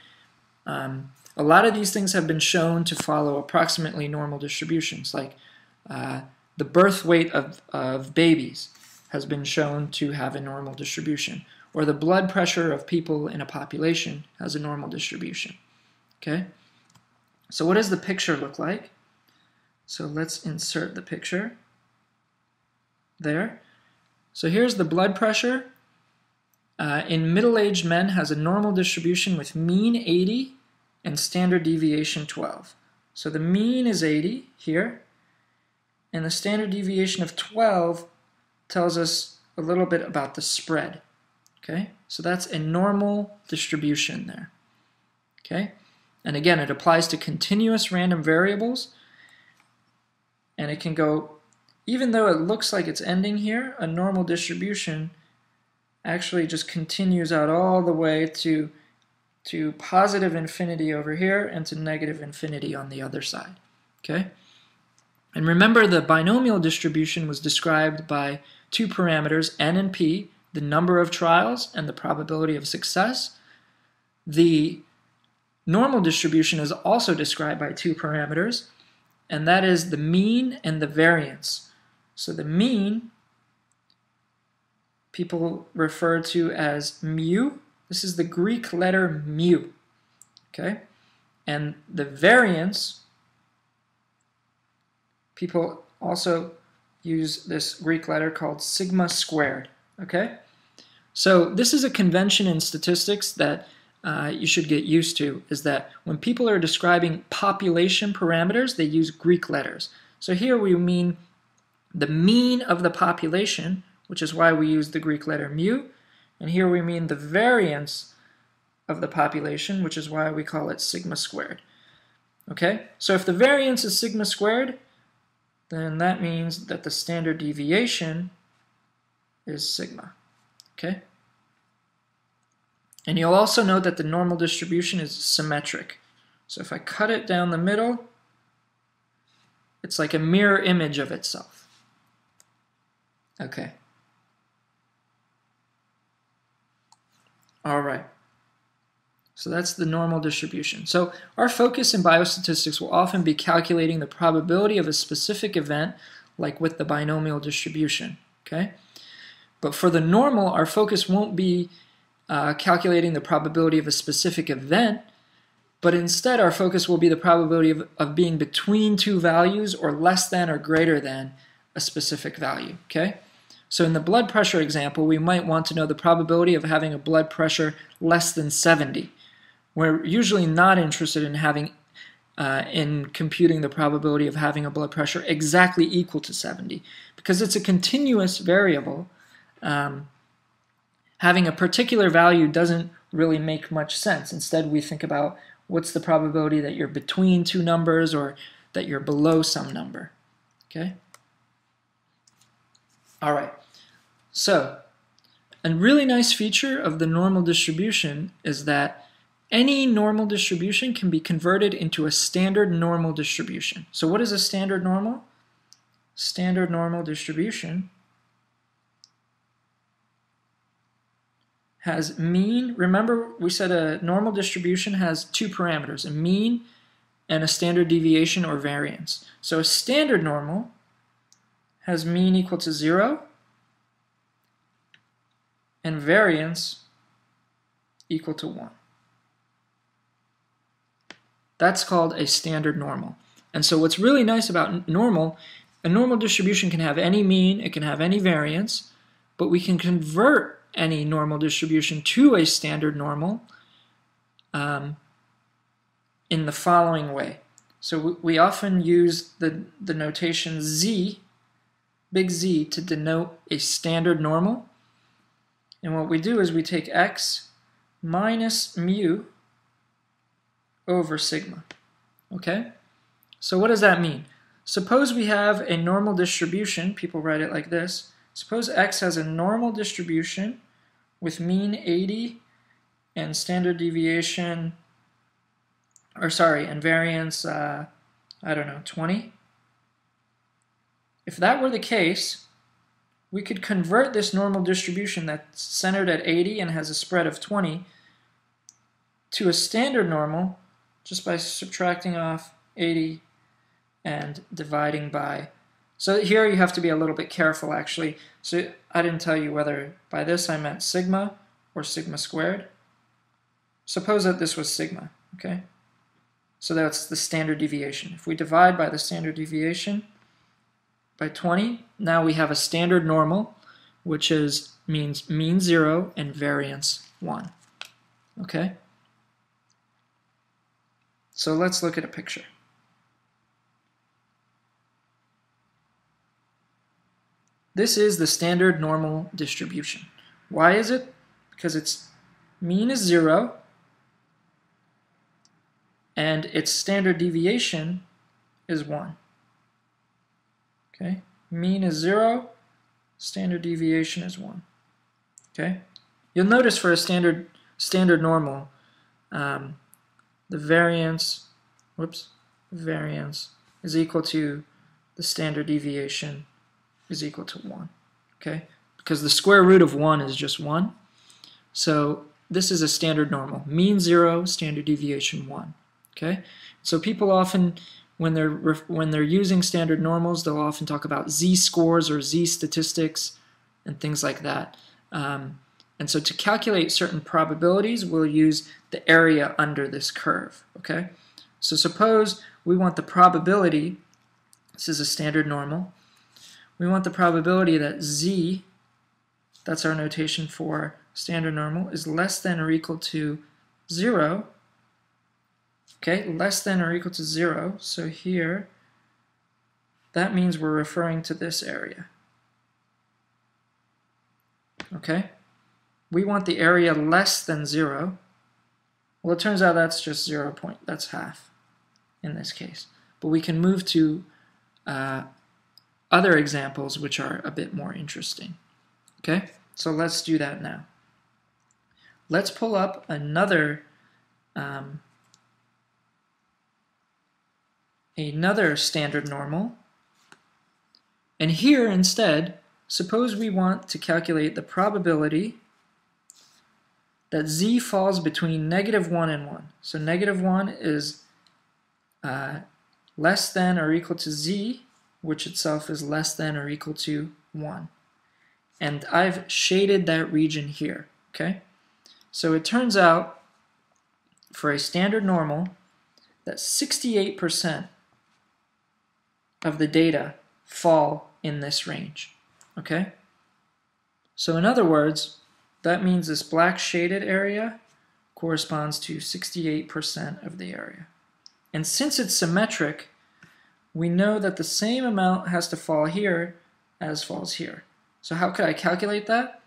A lot of these things have been shown to follow approximately normal distributions, like the birth weight of babies has been shown to have a normal distribution, or the blood pressure of people in a population has a normal distribution. Okay? So what does the picture look like? So let's insert the picture there. So here's the blood pressure. In middle-aged men has a normal distribution with mean 80 and standard deviation 12. So the mean is 80 here, and the standard deviation of 12 tells us a little bit about the spread. Okay, so that's a normal distribution there. Okay, and again, it applies to continuous random variables, and it can go, even though it looks like it's ending here, a normal distribution actually just continues out all the way to positive infinity over here and to negative infinity on the other side. Okay? And remember, the binomial distribution was described by 2 parameters, n and p, the number of trials and the probability of success. The normal distribution is also described by 2 parameters, and that is the mean and the variance. So the mean people refer to as mu. This is the Greek letter mu. Okay? And the variance, people also use this Greek letter called sigma squared. Okay? So this is a convention in statistics that you should get used to, is that when people are describing population parameters, they use Greek letters. So here we mean the mean of the population, which is why we use the Greek letter mu, and here we mean the variance of the population, which is why we call it sigma squared. Okay, so if the variance is sigma squared, then that means that the standard deviation is sigma. Okay? And you'll also note that the normal distribution is symmetric. So if I cut it down the middle, it's like a mirror image of itself. Okay. All right. So that's the normal distribution. So our focus in biostatistics will often be calculating the probability of a specific event, like with the binomial distribution. Okay? But for the normal, our focus won't be calculating the probability of a specific event, but instead our focus will be the probability of being between 2 values or less than or greater than a specific value. Okay? So in the blood pressure example, we might want to know the probability of having a blood pressure less than 70. We're usually not interested in computing the probability of having a blood pressure exactly equal to 70, because it's a continuous variable. Having a particular value doesn't really make much sense. Instead, we think about what's the probability that you're between 2 numbers or that you're below some number. Okay? All right. So, a really nice feature of the normal distribution is that any normal distribution can be converted into a standard normal distribution. So what is a standard normal? Standard normal distribution has mean. Remember, we said a normal distribution has 2 parameters, a mean and a standard deviation or variance. So a standard normal has mean equal to 0 and variance equal to 1. That's called a standard normal. And so what's really nice about normal, a normal distribution can have any mean, it can have any variance, but we can convert any normal distribution to a standard normal in the following way. So we often use the notation Z, big Z, to denote a standard normal. And what we do is we take x minus mu over sigma. Okay? So what does that mean? Suppose we have a normal distribution. People write it like this. Suppose x has a normal distribution with mean 80 and standard deviation, and variance I don't know, 20? If that were the case, we could convert this normal distribution that's centered at 80 and has a spread of 20 to a standard normal just by subtracting off 80 and dividing by. So here you have to be a little bit careful actually. So I didn't tell you whether by this I meant sigma or sigma squared. Suppose that this was sigma, okay? So that's the standard deviation. If we divide by the standard deviation by 20, now we have a standard normal, which means mean 0 and variance 1, okay? So let's look at a picture. This is the standard normal distribution. Why is it? Because its mean is 0 and its standard deviation is 1. Okay? Mean is 0, standard deviation is 1. Okay? You'll notice for a standard normal, the variance is equal to the standard deviation is equal to 1, okay? Because the square root of 1 is just 1. So this is a standard normal. Mean 0, standard deviation 1, okay? So people often, when they're using standard normals, they'll often talk about z-scores or z-statistics and things like that. And so to calculate certain probabilities, we'll use the area under this curve, okay? So suppose we want the probability, this is a standard normal, we want the probability that z, that's our notation for standard normal, is less than or equal to 0. Okay, less than or equal to 0. So here, that means we're referring to this area. Okay, we want the area less than 0. Well, it turns out that's just 0 point, that's half in this case. But we can move to other examples which are a bit more interesting. Okay, so let's do that now. Let's pull up another standard normal, and here instead, suppose we want to calculate the probability that z falls between -1 and 1. So -1 is less than or equal to z, which itself is less than or equal to 1. And I've shaded that region here, okay? So it turns out, for a standard normal, that 68% of the data fall in this range, okay? So in other words, that means this black shaded area corresponds to 68% of the area. And since it's symmetric, we know that the same amount has to fall here as falls here. So how could I calculate that?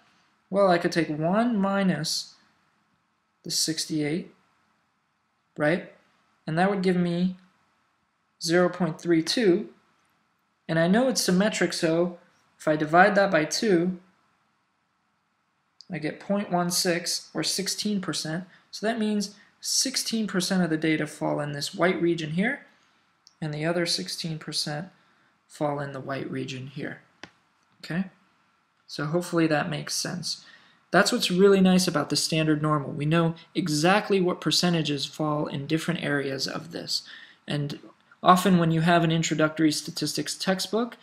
Well, I could take 1 minus the 68, right? And that would give me 0.32. And I know it's symmetric, so if I divide that by 2, I get 0.16 or 16%. So that means 16% of the data fall in this white region here, and the other 16% fall in the white region here. Okay? So hopefully that makes sense. That's what's really nice about the standard normal. We know exactly what percentages fall in different areas of this. And often when you have an introductory statistics textbook,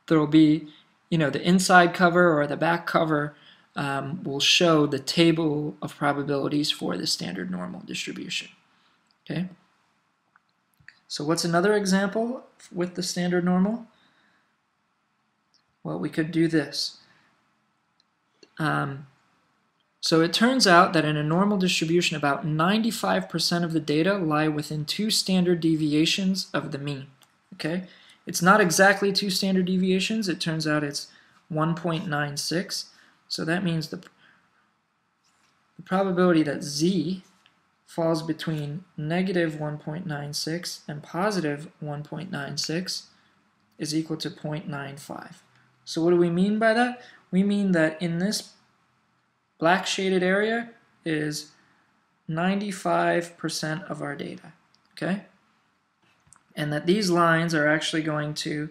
there will be, the inside cover or the back cover will show the table of probabilities for the standard normal distribution. Okay? So what's another example with the standard normal? Well, we could do this. So it turns out that in a normal distribution, about 95% of the data lie within 2 standard deviations of the mean. Okay? It's not exactly 2 standard deviations. It turns out it's 1.96. So that means the probability that z falls between -1.96 and +1.96 is equal to 0.95. So what do we mean by that? We mean that in this black shaded area is 95% of our data. Okay? and that these lines are actually going to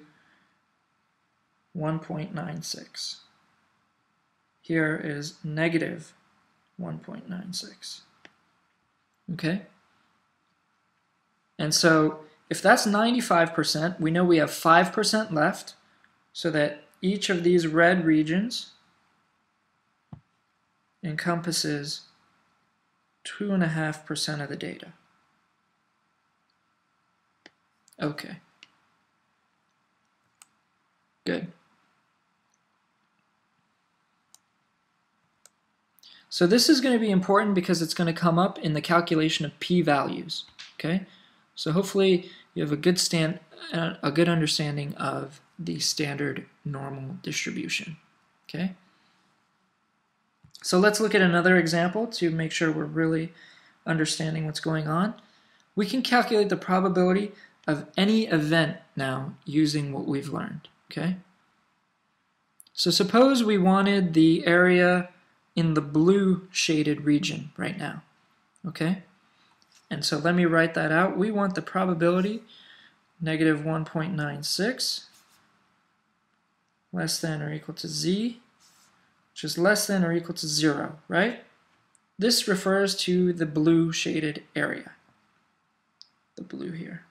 1.96. Here is negative 1.96. Okay? And so if that's 95%, we know we have 5% left, so that each of these red regions encompasses 2.5% of the data. Okay. Good. So this is going to be important because it's going to come up in the calculation of p-values. Okay? So hopefully you have a good understanding of the standard normal distribution. Okay? So let's look at another example to make sure we're really understanding what's going on. We can calculate the probability of any event now using what we've learned. Okay? So suppose we wanted the area in the blue shaded region right now. Okay? And so let me write that out. We want the probability negative 1.96 less than or equal to z, which is less than or equal to 0, right? This refers to the blue shaded area. The blue here.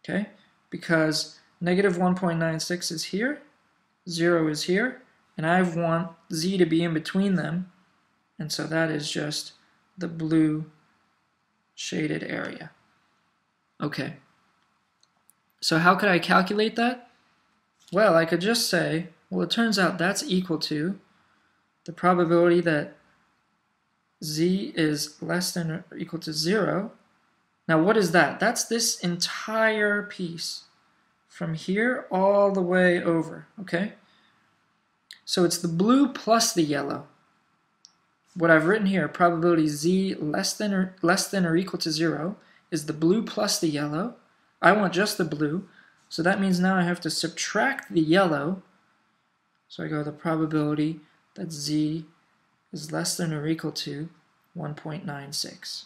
Okay? Because negative 1.96 is here, 0 is here, and I want z to be in between them, and so that is just the blue shaded area. Okay. So how could I calculate that? Well, I could just say, well, it turns out that's equal to the probability that z is less than or equal to 0. Now, what is that? That's this entire piece from here all the way over, okay? So it's the blue plus the yellow. What I've written here, probability z less than or equal to 0, is the blue plus the yellow. I want just the blue, so that means now I have to subtract the yellow. So I go the probability that z is less than or equal to 1.96.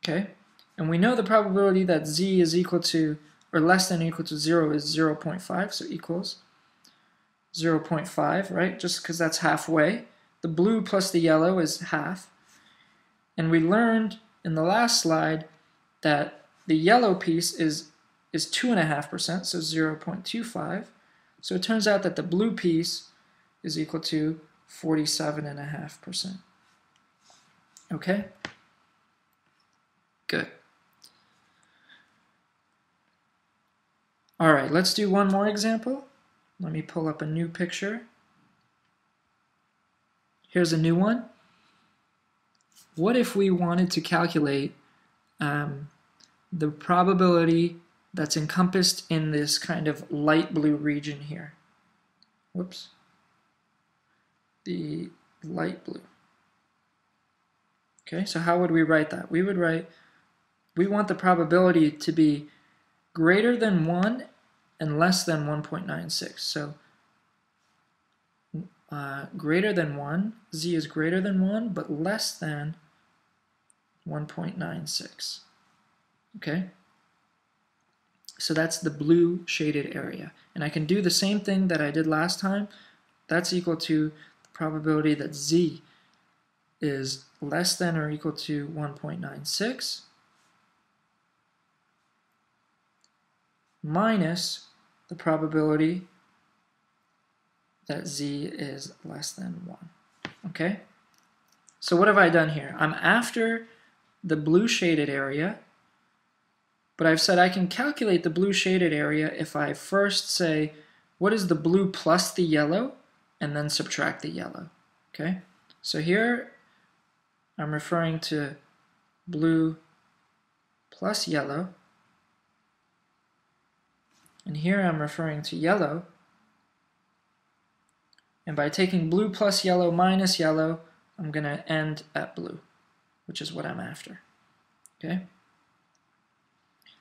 Okay? And we know the probability that z is equal to or less than or equal to 0 is 0.5, so equals 0.5, right? Just because that's halfway. The blue plus the yellow is half. And we learned in the last slide that the yellow piece is 2.5%, so 0.25. So it turns out that the blue piece is equal to 47.5%. Okay? Good. All right, let's do one more example. Let me pull up a new picture. Here's a new one. What if we wanted to calculate the probability that's encompassed in this kind of light blue region here? Whoops. The light blue. Okay, so how would we write that? We would write, we want the probability to be greater than 1 and less than 1.96. So greater than 1, z is greater than 1, but less than 1.96. Okay? So that's the blue shaded area. And I can do the same thing that I did last time. That's equal to the probability that z is less than or equal to 1.96 minus the probability that z is less than 1. Okay? So what have I done here? I'm after the blue shaded area, but I've said I can calculate the blue shaded area if I first say, what is the blue plus the yellow, and then subtract the yellow. Okay? So here I'm referring to blue plus yellow, and here I'm referring to yellow. And by taking blue plus yellow minus yellow, I'm going to end at blue, which is what I'm after. Okay?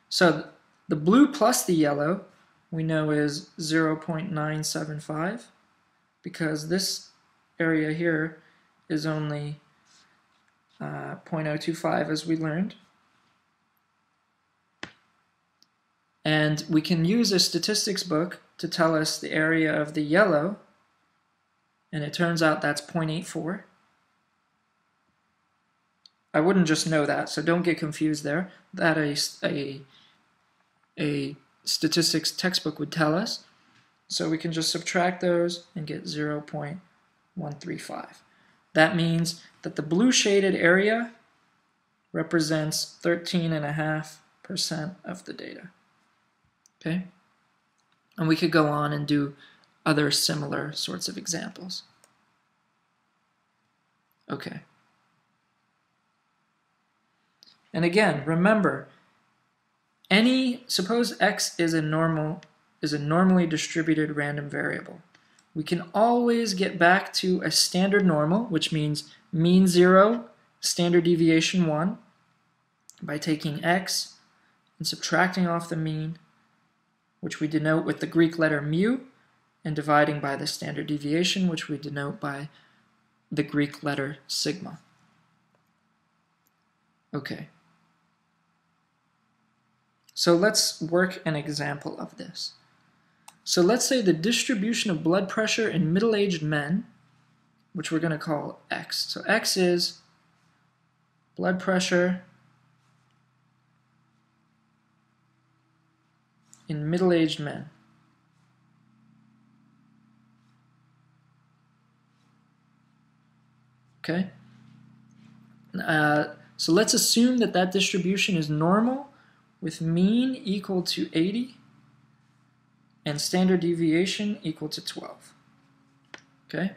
So the blue plus the yellow we know is 0.975 because this area here is only 0.025 as we learned. And we can use a statistics book to tell us the area of the yellow, and it turns out that's 0.84. I wouldn't just know that, so don't get confused there. That a statistics textbook would tell us. So we can just subtract those and get 0.135. That means that the blue shaded area represents 13.5% of the data. Okay? And we could go on and do other similar sorts of examples. Okay. And again, remember, suppose x is a normally distributed random variable. We can always get back to a standard normal, which means mean 0, standard deviation 1, by taking x and subtracting off the mean, which we denote with the Greek letter mu, and dividing by the standard deviation, which we denote by the Greek letter sigma. Okay. So let's work an example of this. So let's say the distribution of blood pressure in middle-aged men, which we're going to call x. So x is blood pressure in middle-aged men. Okay? So let's assume that that distribution is normal with mean equal to 80 and standard deviation equal to 12. Okay?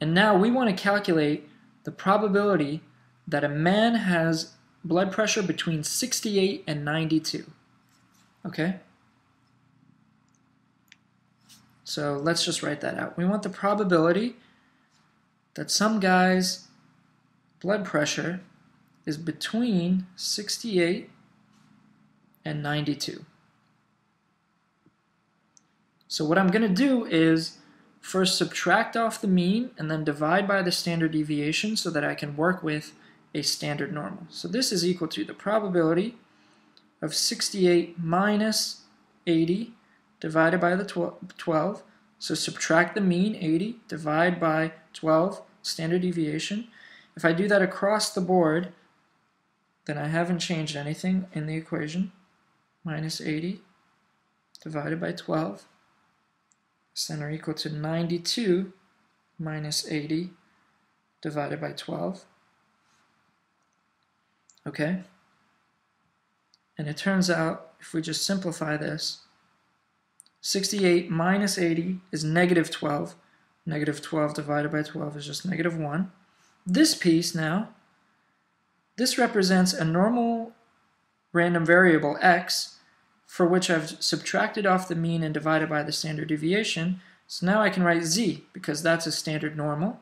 And now we want to calculate the probability that a man has blood pressure between 68 and 92. Okay? So let's just write that out. We want the probability that some guy's blood pressure is between 68 and 92. So what I'm going to do is first subtract off the mean and then divide by the standard deviation so that I can work with a standard normal. So this is equal to the probability of 68 minus 80 divided by the 12. So subtract the mean, 80, divide by 12, standard deviation. If I do that across the board, then I haven't changed anything in the equation. Minus 80 divided by 12 is then equal to 92 minus 80 divided by 12. Okay? And it turns out, if we just simplify this, 68 minus 80 is negative 12. Negative 12 divided by 12 is just negative 1. This piece now, this represents a normal random variable x for which I've subtracted off the mean and divided by the standard deviation. So now I can write z because that's a standard normal.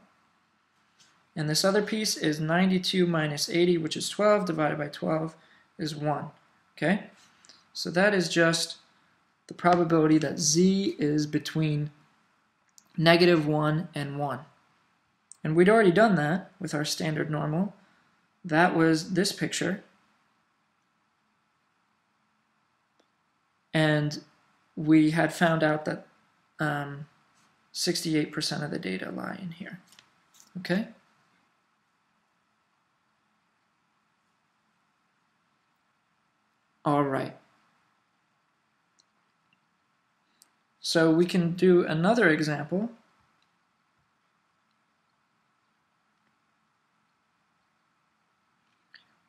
And this other piece is 92 minus 80, which is 12, divided by 12 is 1. Okay? So that is just the probability that z is between negative 1 and 1. And we'd already done that with our standard normal. That was this picture. And we had found out that 68% of the data lie in here. Okay? All right. So we can do another example.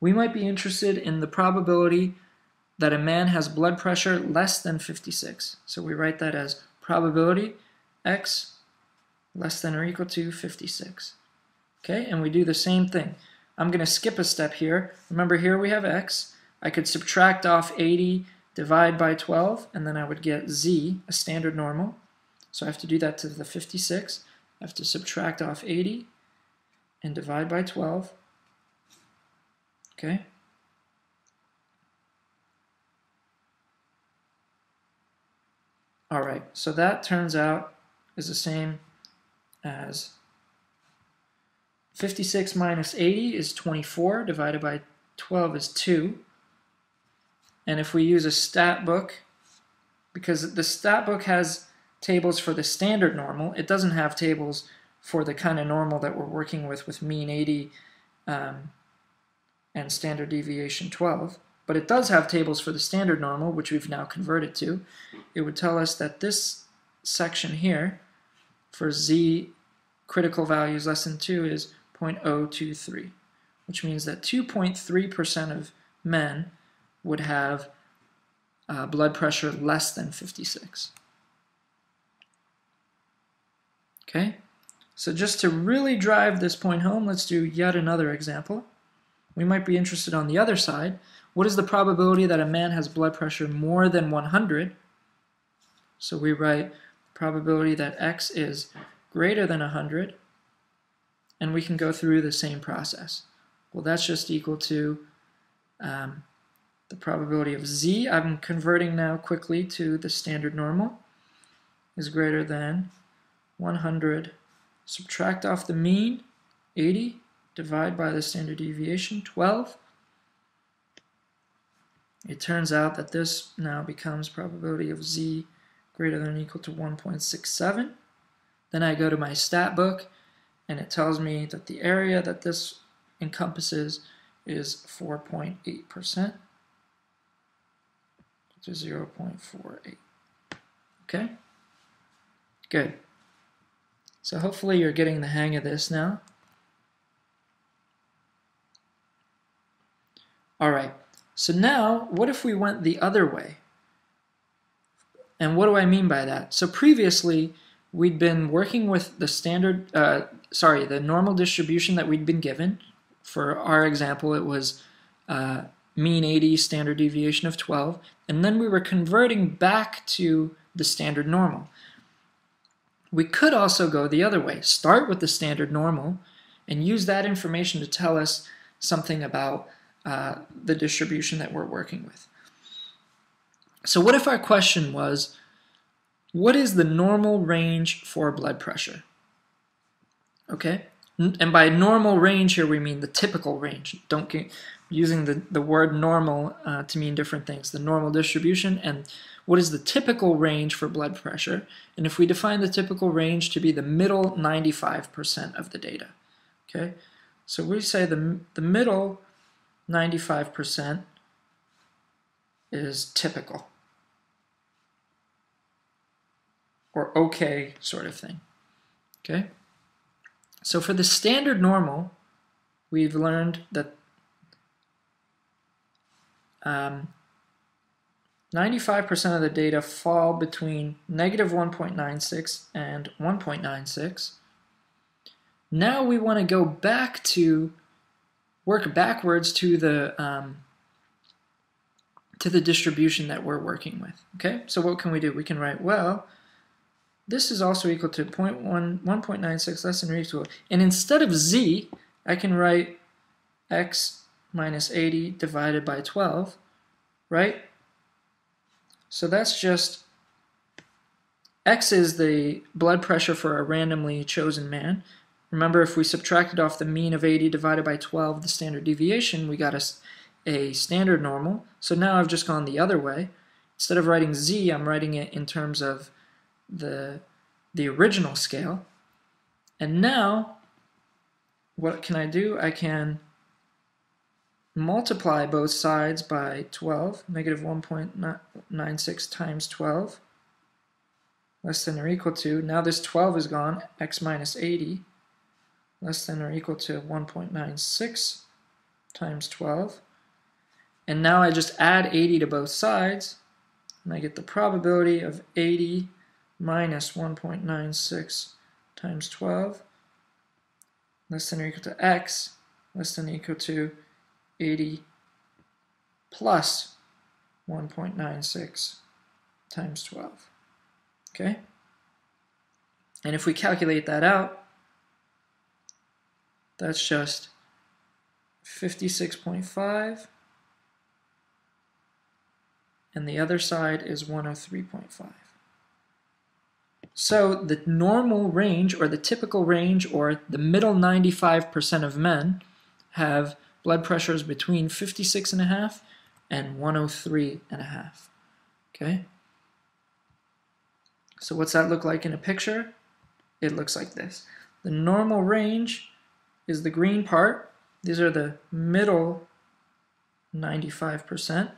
We might be interested in the probability that a man has blood pressure less than 56. So we write that as probability x less than or equal to 56. Okay, and we do the same thing. I'm going to skip a step here. Remember, here we have x. I could subtract off 80, divide by 12, and then I would get z, a standard normal. So I have to do that to the 56. I have to subtract off 80 and divide by 12. Okay? All right, so that turns out is the same as 56 minus 80 is 24, divided by 12 is 2. And if we use a stat book, because the stat book has tables for the standard normal, it doesn't have tables for the kind of normal that we're working with mean 80 and standard deviation 12. But it does have tables for the standard normal, which we've now converted to. It would tell us that this section here for z critical values less than 2 is 0.023, which means that 2.3% of men would have blood pressure less than 56. Okay, so just to really drive this point home, let's do yet another example. We might be interested on the other side. What is the probability that a man has blood pressure more than 100? So we write probability that x is greater than 100, and we can go through the same process. Well, that's just equal to the probability of z, I'm converting now quickly to the standard normal, is greater than 100. Subtract off the mean, 80, divide by the standard deviation, 12. It turns out that this now becomes probability of z greater than or equal to 1.67. Then I go to my stat book, and it tells me that the area that this encompasses is 4.8%, which is 0.48. Okay? Good. So hopefully you're getting the hang of this now. All right. So now, what if we went the other way? And what do I mean by that? So previously, we'd been working with the standard, the normal distribution that we'd been given. For our example, it was mean 80, standard deviation of 12. And then we were converting back to the standard normal. We could also go the other way. Start with the standard normal and use that information to tell us something about the distribution that we're working with. So what if our question was, what is the normal range for blood pressure? Okay, and by normal range here we mean the typical range. Don't get using the word normal to mean different things. The normal distribution and what is the typical range for blood pressure. And if we define the typical range to be the middle 95% of the data. Okay, so we say the middle 95% is typical, or okay sort of thing. Okay, so for the standard normal, we've learned that 95% of the data fall between negative 1.96 and 1.96. Now we want to go back to work backwards to the distribution that we're working with. Okay, so what can we do? We can write, well, this is also equal to 1.96 less than or equal to, and instead of z, I can write x minus 80 divided by 12, right? So that's just, x is the blood pressure for a randomly chosen man. Remember, if we subtracted off the mean of 80 divided by 12, the standard deviation, we got a standard normal. So now I've just gone the other way. Instead of writing z, I'm writing it in terms of the original scale. And now, what can I do? I can multiply both sides by 12, negative 1.96 times 12, less than or equal to, now this 12 is gone, x minus 80, less than or equal to 1.96 times 12. And now I just add 80 to both sides, and I get the probability of 80 minus 1.96 times 12, less than or equal to x, less than or equal to 80 plus 1.96 times 12. Okay? And if we calculate that out, that's just 56.5, and the other side is 103.5. So the normal range, or the typical range, or the middle 95% of men have blood pressures between 56.5 and 103.5. Okay? So what's that look like in a picture? It looks like this. The normal range is the green part. These are the middle 95%.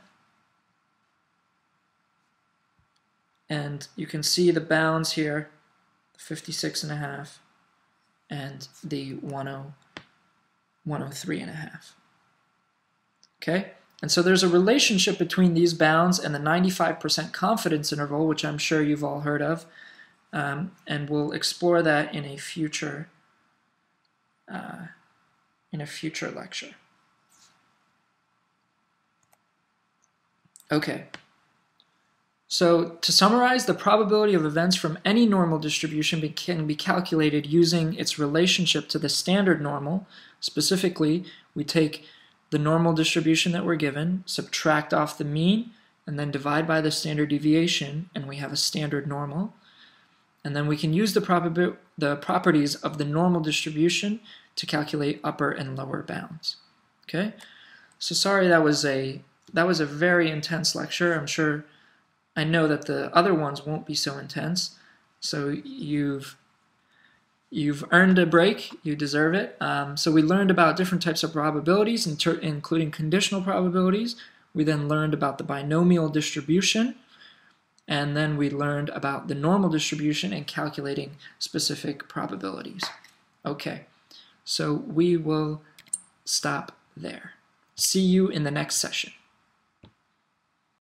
And you can see the bounds here, 56.5 and the 103.5. Okay? And so there's a relationship between these bounds and the 95% confidence interval, which I'm sure you've all heard of, and we'll explore that in a future lecture. Okay. So to summarize, the probability of events from any normal distribution can be calculated using its relationship to the standard normal. Specifically, we take the normal distribution that we're given, subtract off the mean, and then divide by the standard deviation, and we have a standard normal. And then we can use the properties of the normal distribution to calculate upper and lower bounds. Okay? So sorry that was a very intense lecture. I know that the other ones won't be so intense. So you've earned a break. You deserve it. So we learned about different types of probabilities, including conditional probabilities. We then learned about the binomial distribution. And then we learned about the normal distribution and calculating specific probabilities. Okay, so we will stop there. See you in the next session.